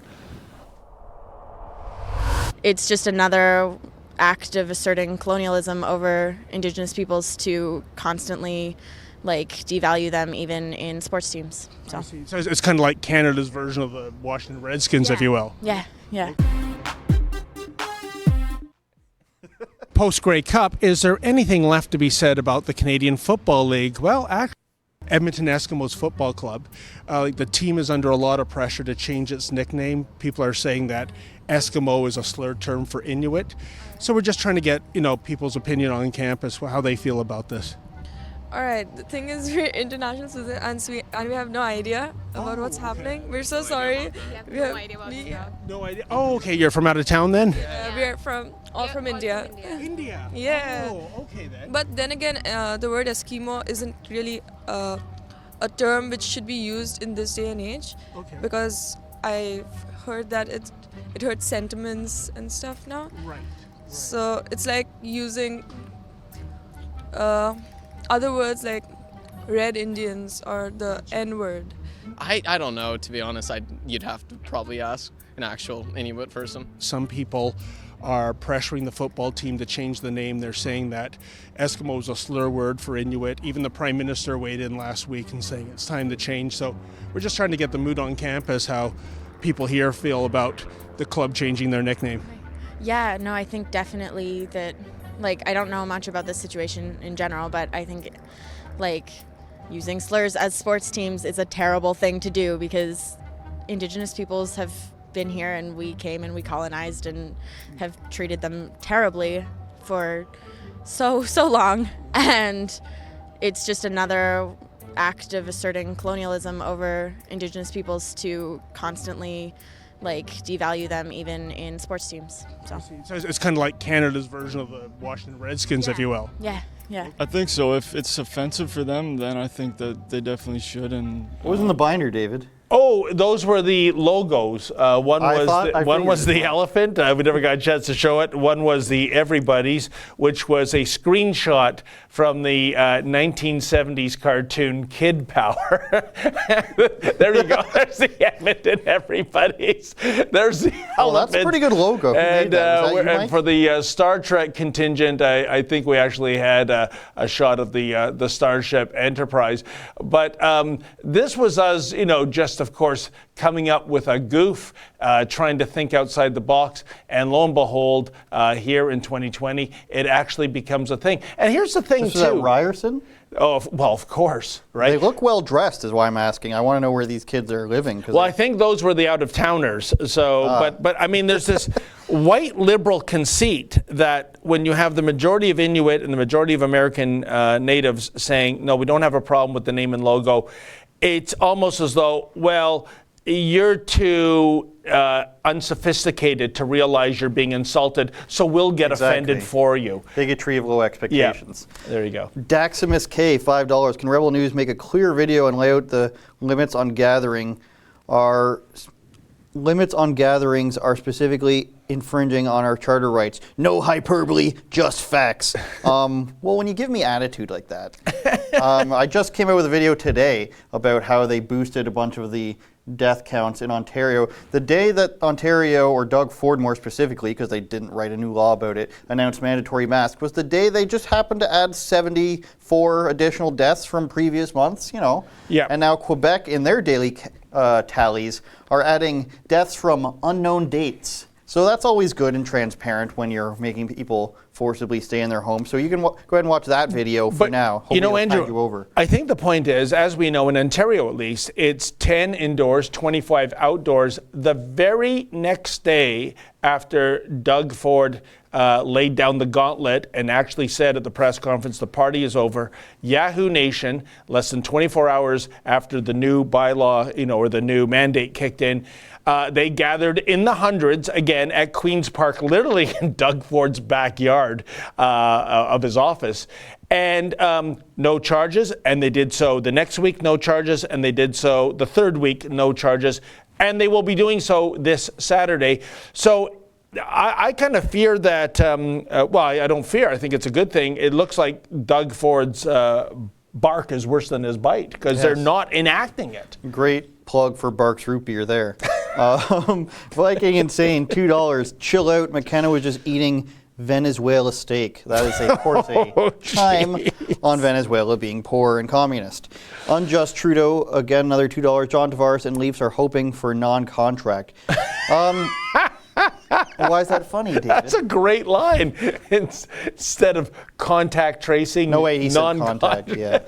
It's just another act of asserting colonialism over Indigenous peoples to constantly devalue them even in sports teams. So it's kind of like Canada's version of the Washington Redskins, if you will. Yeah. Post-Grey Cup, is there anything left to be said about the Canadian Football League? Well, actually, Edmonton Eskimos Football Club, the team is under a lot of pressure to change its nickname. People are saying that Eskimo is a slurred term for Inuit. So we're just trying to get, people's opinion on campus, how they feel about this. All right, the thing is, we're international students and we have no idea about what's happening. We're so sorry. We have no idea what's happening. No idea. Oh, okay, you're from out of town then? We're from India. India? Yeah. Oh, okay then. But then again, the word Eskimo isn't really a term which should be used in this day and age. Okay. Because I've heard that it hurts sentiments and stuff now. Right. So it's like using other words like Red Indians or the N-word. I don't know, to be honest. You'd have to probably ask an actual Inuit person. Some people are pressuring the football team to change the name. They're saying that Eskimo is a slur word for Inuit. Even the Prime Minister weighed in last week and saying it's time to change. So we're just trying to get the mood on campus, how people here feel about the club changing their nickname. Yeah, no, I think definitely that, I don't know much about this situation in general, but I think, using slurs as sports teams is a terrible thing to do, because Indigenous peoples have been here and we came and we colonized and have treated them terribly for so long. And it's just another act of asserting colonialism over Indigenous peoples to constantly devalue them even in sports teams. So It's kind of like Canada's version of the Washington Redskins, if you will. yeah. I think so. If it's offensive for them, then I think that they definitely should. And What was in the binder, David? Oh, those were the logos. One was the figured. elephant. We never got a chance to show it. One was the Everybody's, which was a screenshot from the 1970s cartoon Kid Power. There you go. There's the Edmonton Everybody's. There's the elephant. Oh, that's a pretty good logo. Who made that? Was that you, And Mike? for the Star Trek contingent, I think we actually had a shot of the Starship Enterprise. But this was us, just of course, coming up with a goof, trying to think outside the box, and lo and behold, here in 2020, it actually becomes a thing. And here's the thing, This too. was at Ryerson? Oh, well, of course, right? They look well dressed, is why I'm asking. I want to know where these kids are living. Well, I think those were the out-of-towners. So, but I mean, there's this white liberal conceit that when you have the majority of Inuit and the majority of American natives saying, no, we don't have a problem with the name and logo, it's almost as though, well, you're too unsophisticated to realize you're being insulted, so we'll get offended for you. Bigotry of low expectations. Yeah, there you go. Daximus K, $5. Can Rebel News make a clear video and lay out the limits on gatherings are specifically infringing on our charter rights? No hyperbole, just facts. Well, when you give me attitude like that, I just came out with a video today about how they boosted a bunch of the death counts in Ontario. The day that Ontario, or Doug Ford more specifically, because they didn't write a new law about it, announced mandatory masks, was the day they just happened to add 74 additional deaths from previous months, Yeah. And now Quebec, in their daily tallies, are adding deaths from unknown dates. So that's always good and transparent when you're making people forcibly stay in their homes. So you can go ahead and watch that video for now. Hopefully it'll tide Andrew, you over. I think the point is, as we know in Ontario at least, it's 10 indoors, 25 outdoors. The very next day after Doug Ford laid down the gauntlet and actually said at the press conference, the party is over, Yahoo Nation, less than 24 hours after the new bylaw, or the new mandate kicked in, they gathered in the hundreds again at Queen's Park, literally in Doug Ford's backyard of his office. And no charges, and they did so the next week, no charges, and they did so the third week, no charges. And they will be doing so this Saturday. So I kind of fear that, I don't fear, I think it's a good thing. It looks like Doug Ford's bark is worse than his bite, because they're not enacting it. Great plug for Barks Root Beer there. Viking Insane, $2. Chill out, McKenna was just eating Venezuela steak. That is, of course, a time on Venezuela being poor and communist. Unjust Trudeau, again, another $2. John Tavares and Leafs are hoping for non-contract. Why is that funny, David? That's a great line. Instead of contact tracing, no way he said contact, yeah.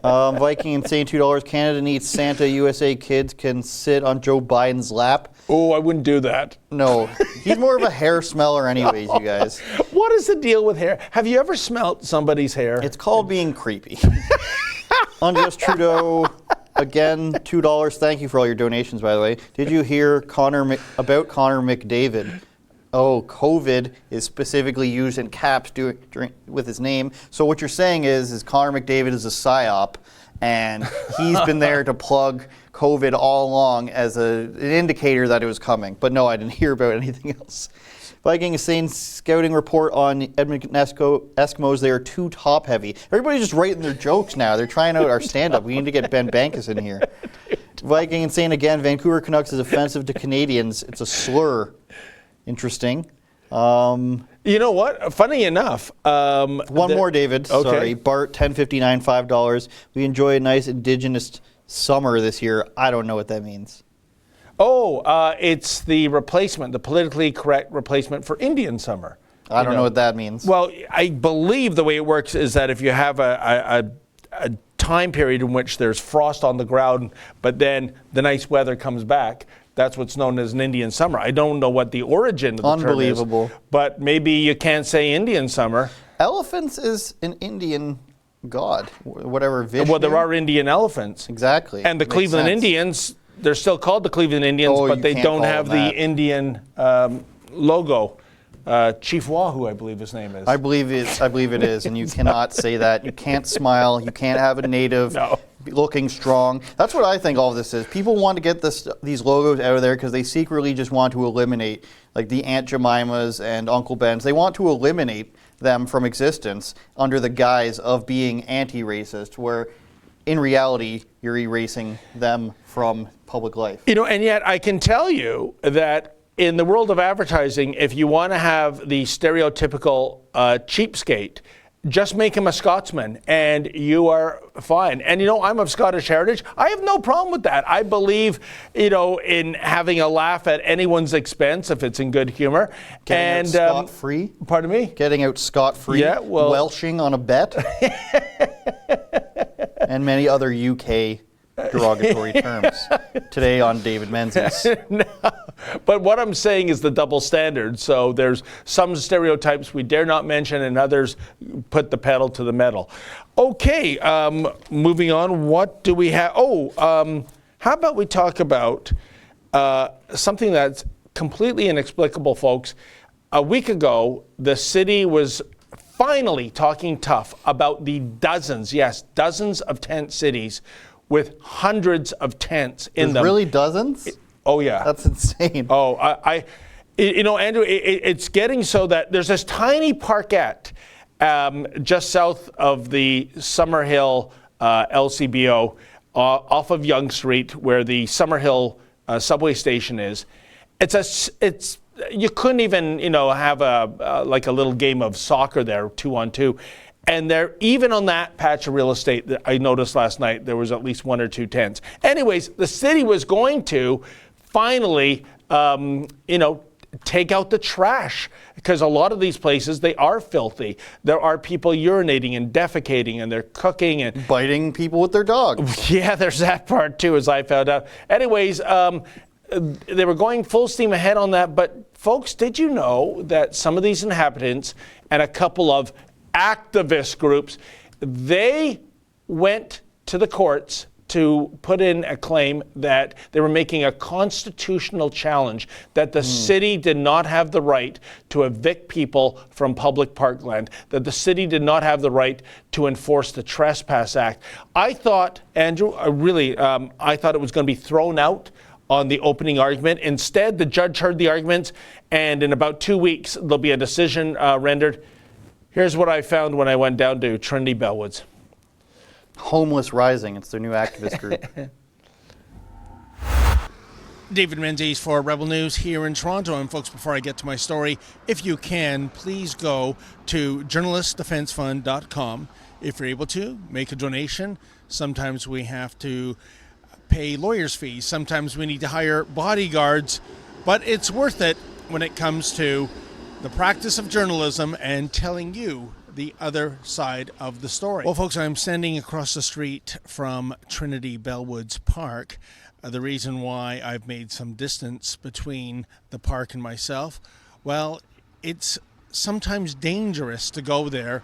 Viking Insane, $2. Canada needs Santa. USA kids can sit on Joe Biden's lap. Oh, I wouldn't do that. No, he's more of a hair smeller anyways, you guys. What is the deal with hair? Have you ever smelt somebody's hair? It's called being creepy. Unjust Trudeau, again, $2. Thank you for all your donations, by the way. Did you hear about Connor McDavid? Oh, COVID is specifically used in caps with his name. So what you're saying is Connor McDavid is a psyop, and he's been there to plug COVID all along as an indicator that it was coming. But no, I didn't hear about anything else. Viking Insane scouting report on Edmonton Eskimos. They are too top-heavy. Everybody's just writing their jokes now. They're trying out our stand-up. We need to get Ben Bankus in here. Viking Insane again. Vancouver Canucks is offensive to Canadians. It's a slur. Interesting. You know what? Funny enough. One more, David. Okay. Sorry. Bart, $10.59, $5. We enjoy a nice Indigenous summer this year. I don't know what that means. Oh, it's the replacement, the politically correct replacement for Indian summer. I don't know what that means. Well, I believe the way it works is that if you have a time period in which there's frost on the ground, but then the nice weather comes back, That's what's known as an Indian summer. I don't know what the origin of the Unbelievable. term is, but maybe you can't say Indian summer. Elephants is an Indian god, whatever Vishnu. Well, there are Indian elephants. Exactly. And the Makes Cleveland sense. They're still called the Cleveland Indians, Oh, but you they can't don't call have them the that. Indian logo. Chief Wahoo, I believe his name is. I believe it is, and you cannot say that. You can't smile. You can't have a native looking strong. That's what I think all of this is. People want to get these logos out of there because they secretly just want to eliminate, like the Aunt Jemimas and Uncle Bens. They want to eliminate them from existence under the guise of being anti-racist, where in reality you're erasing them from public life. And yet I can tell you that in the world of advertising, if you want to have the stereotypical cheapskate, just make him a Scotsman and you are fine. And I'm of Scottish heritage. I have no problem with that. I believe, in having a laugh at anyone's expense if it's in good humor. Getting out scot-free? Pardon me? Getting out scot-free? Yeah, well... Welshing on a bet? And many other UK derogatory terms today on David Menzies. No, but what I'm saying is the double standard. So there's some stereotypes we dare not mention and others put the pedal to the metal. Okay, moving on. What do we have? How about we talk about something that's completely inexplicable, folks. A week ago, the city was finally talking tough about the dozens of tent cities with hundreds of tents in them. Really dozens? Oh, yeah. That's insane. Oh, Andrew, it's getting so that there's this tiny parkette just south of the Summerhill LCBO off of Yonge Street where the Summerhill subway station is. You couldn't even, have a little game of soccer there, 2-on-2. And there, even on that patch of real estate that I noticed last night, there was at least 1 or 2 tents. Anyways, the city was going to finally, take out the trash because a lot of these places, they are filthy. There are people urinating and defecating and they're cooking and biting people with their dogs. Yeah, there's that part too, as I found out. Anyways, they were going full steam ahead on that. But folks, did you know that some of these inhabitants and a couple of activist groups, they went to the courts to put in a claim that they were making a constitutional challenge, that the city did not have the right to evict people from public parkland, that the city did not have the right to enforce the Trespass Act. I thought, Andrew, I thought it was going to be thrown out on the opening argument. Instead, the judge heard the arguments, and in about 2 weeks, there'll be a decision rendered. Here's what I found when I went down to Trinity Bellwoods. Homeless Rising, it's their new activist group. David Menzies for Rebel News here in Toronto. And folks, before I get to my story, if you can, please go to journalistdefensefund.com. If you're able to, make a donation. Sometimes we have to pay lawyers' fees. Sometimes we need to hire bodyguards. But it's worth it when it comes to the practice of journalism and telling you the other side of the story. Well, folks, I'm standing across the street from Trinity Bellwoods Park. The reason why I've made some distance between the park and myself, well, it's sometimes dangerous to go there.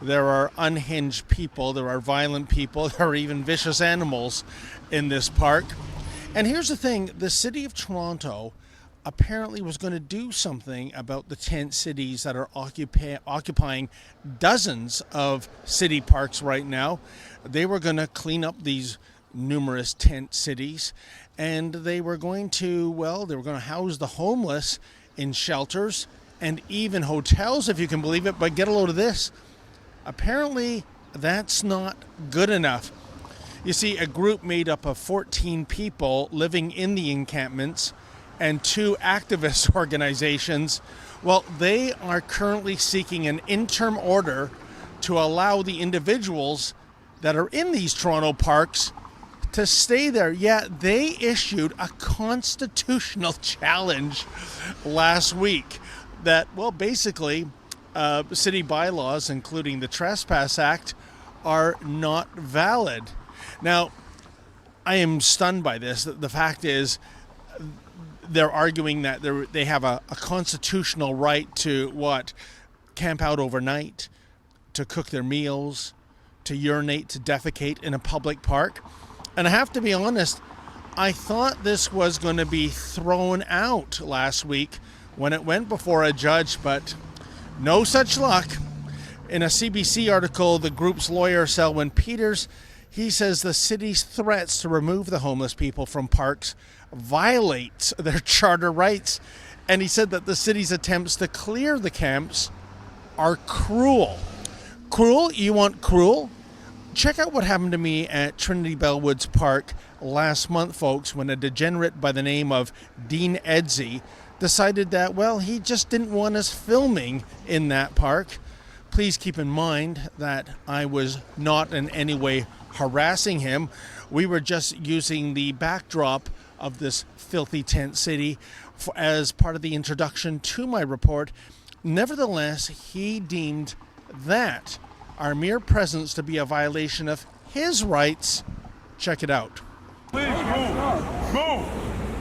There are unhinged people, there are violent people, there are even vicious animals in this park. And here's the thing, the city of Toronto apparently was going to do something about the tent cities that are occupying dozens of city parks right now. They were going to clean up these numerous tent cities, and they were going to house the homeless in shelters and even hotels, if you can believe it. But get a load of this. Apparently, that's not good enough. You see, a group made up of 14 people living in the encampments and 2 activist organizations, well, they are currently seeking an interim order to allow the individuals that are in these Toronto parks to stay there. Yeah, they issued a constitutional challenge last week that, well, basically, city bylaws, including the Trespass Act, are not valid. Now, I am stunned by this. The fact is, they're arguing that they have a constitutional right to camp out overnight, to cook their meals, to urinate, to defecate in a public park. And I have to be honest, I thought this was going to be thrown out last week when it went before a judge, but no such luck. In a CBC article, the group's lawyer, Selwyn Peters, he says the city's threats to remove the homeless people from parks violates their charter rights. And he said that the city's attempts to clear the camps are cruel. Cruel? You want cruel? Check out what happened to me at Trinity Bellwoods Park last month, folks, when a degenerate by the name of Dean Edzy decided that, well, he just didn't want us filming in that park. Please keep in mind that I was not in any way harassing him. We were just using the backdrop of this filthy tent city as part of the introduction to my report. Nevertheless, he deemed that our mere presence to be a violation of his rights. Check it out. Please move. Move.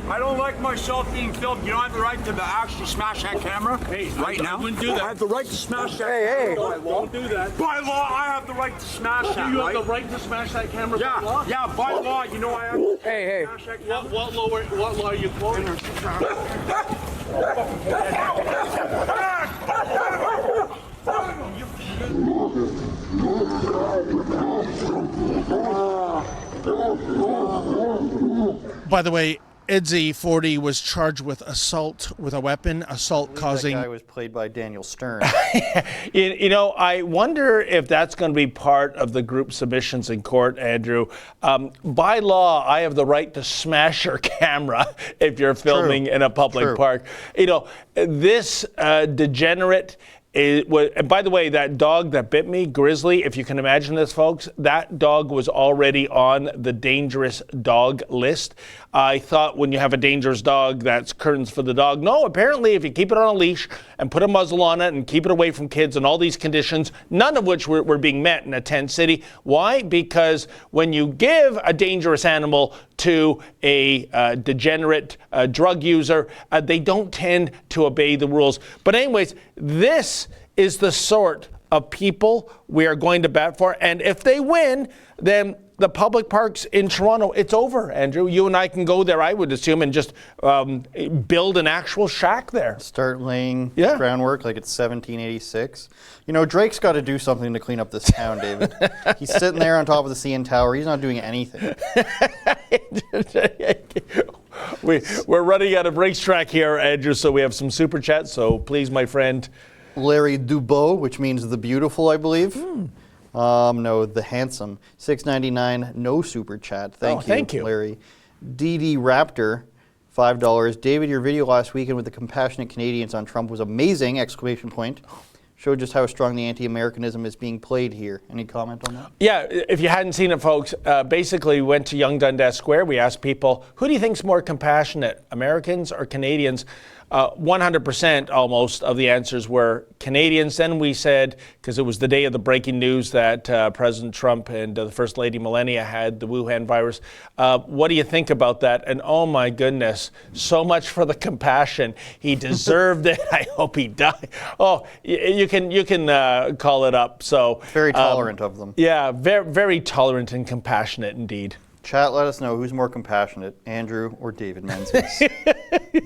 I don't like myself being filmed. You don't have the right to actually smash that camera right now. I wouldn't do that. I have the right to smash that camera. By law. Don't do that. By law, I have the right to smash that. You have the right to smash that camera by law? Yeah, by law, you know I have to smash that camera. What law are you quoting? By the way, Edzy, 40, was charged with assault with a weapon, assault causing... That guy was played by Daniel Stern. You know, I wonder if that's going to be part of the group submissions in court, Andrew. By law, I have the right to smash your camera if you're filming in a public park. You know, this degenerate... And by the way, that dog that bit me, Grizzly, if you can imagine this, folks, that dog was already on the dangerous dog list. I thought when you have a dangerous dog, that's curtains for the dog. No, apparently if you keep it on a leash and put a muzzle on it and keep it away from kids and all these conditions, none of which were being met in a tent city. Why? Because when you give a dangerous animal to a degenerate drug user, they don't tend to obey the rules. But anyways, this is the sort of people we are going to bat for. And if they win, then the public parks in Toronto, it's over, Andrew. You and I can go there, I would assume, and just build an actual shack there. Start laying groundwork like it's 1786. You know, Drake's got to do something to clean up this town, David. He's sitting there on top of the CN Tower. He's not doing anything. We're running out of racetrack here, Andrew, so we have some super chats. So please, my friend. Larry Dubois, which means the beautiful, I believe. No, the handsome. $6.99, no super chat. Thank you, Larry. DD Raptor, $5. David, your video last weekend with the compassionate Canadians on Trump was amazing! ! Showed just how strong the anti-Americanism is being played here. Any comment on that? Yeah, if you hadn't seen it, folks, basically we went to Yonge Dundas Square. We asked people, who do you think's more compassionate, Americans or Canadians? 100% almost of the answers were Canadians. Then we said, because it was the day of the breaking news that President Trump and the First Lady Melania had the Wuhan virus, what do you think about that? And oh my goodness, so much for the compassion. He deserved it. I hope he died. Oh, you can call it up. So very tolerant of them. Yeah, very, very tolerant and compassionate indeed. Chat, let us know who's more compassionate, Andrew or David Menzies.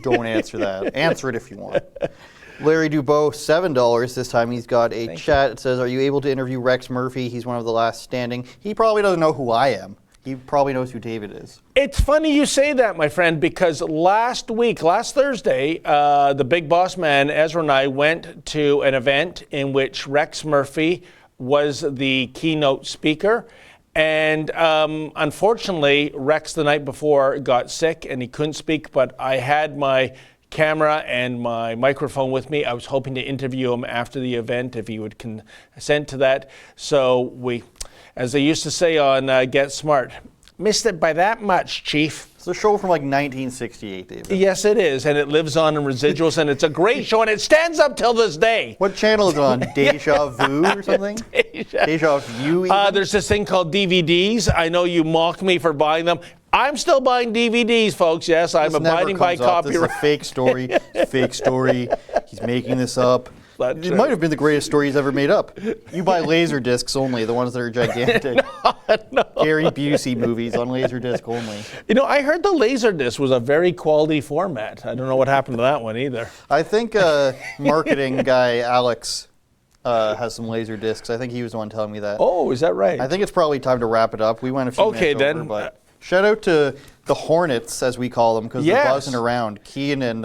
Don't answer that. Answer it if you want. Larry Dubois, $7. This time he's got a chat. It says, are you able to interview Rex Murphy? He's one of the last standing. He probably doesn't know who I am. He probably knows who David is. It's funny you say that, my friend, because last Thursday, the big boss man, Ezra, and I went to an event in which Rex Murphy was the keynote speaker. And unfortunately, Rex the night before got sick and he couldn't speak, but I had my camera and my microphone with me. I was hoping to interview him after the event if he would consent to that. So we, as they used to say on Get Smart, missed it by that much, Chief. It's a show from like 1968, David. Yes, it is, and it lives on in residuals, and it's a great show, and it stands up till this day. What channel is it on? Deja Vu or something? Deja Vu? There's this thing called DVDs. I know you mock me for buying them. I'm still buying DVDs, folks. Yes, I'm This never abiding by comes up. This is copyright. a fake story. Fake story. He's making this up. That's It right. might have been the greatest story he's ever made up. You buy laser discs only, the ones that are gigantic. No. Gary Busey movies on laser disc only. You know, I heard the Laserdisc was a very quality format. I don't know what happened to that one either. I think marketing guy Alex has some laser discs. I think he was the one telling me that. Oh, is that right? I think it's probably time to wrap it up. We went a few Okay, minutes then. over, but shout out to the Hornets, as we call them, because Yes. they're buzzing around. Kean and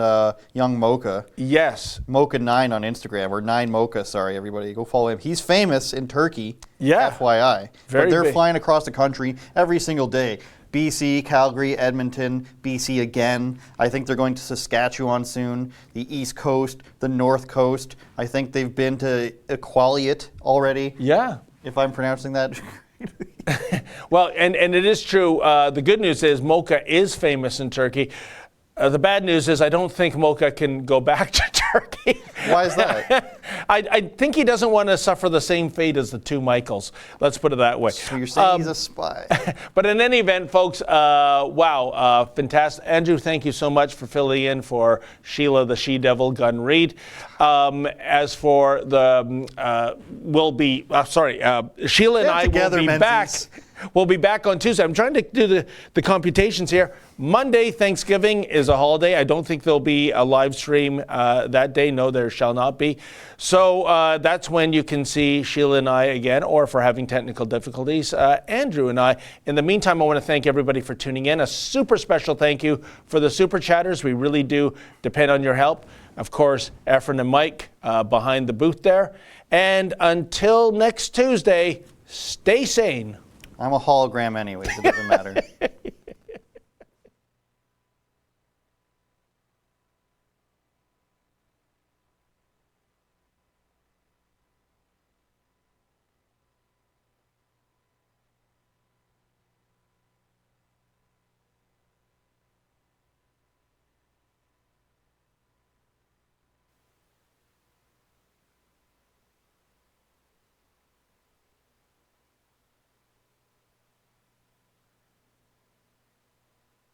young Mocha. Yes. Mocha9 on Instagram, or 9Mocha, sorry, everybody. Go follow him. He's famous in Turkey, Yeah. FYI. Very but they're big. flying across the country every single day. BC, Calgary, Edmonton, BC again. I think they're going to Saskatchewan soon, the East Coast, the North Coast. I think they've been to Iqaluit already, Yeah. if I'm pronouncing that. Well, and it is true. The good news is Mocha is famous in Turkey. The bad news is I don't think Mocha can go back to Turkey. Why is that? I think he doesn't want to suffer the same fate as the two Michaels. Let's put it that way. So you're saying he's a spy. But in any event, folks, wow, fantastic. Andrew, thank you so much for filling in for Sheila the She-Devil Gun Reed. As for the, Sheila and Get I together, will be Menzies. back. We'll be back on Tuesday. I'm trying to do the computations here. Monday, Thanksgiving, is a holiday. I don't think there'll be a live stream that day. No, there shall not be. So that's when you can see Sheila and I again, or if we're having technical difficulties, Andrew and I. In the meantime, I want to thank everybody for tuning in. A super special thank you for the super chatters. We really do depend on your help. Of course, Efren and Mike behind the booth there. And until next Tuesday, stay sane. I'm a hologram anyways. It doesn't matter.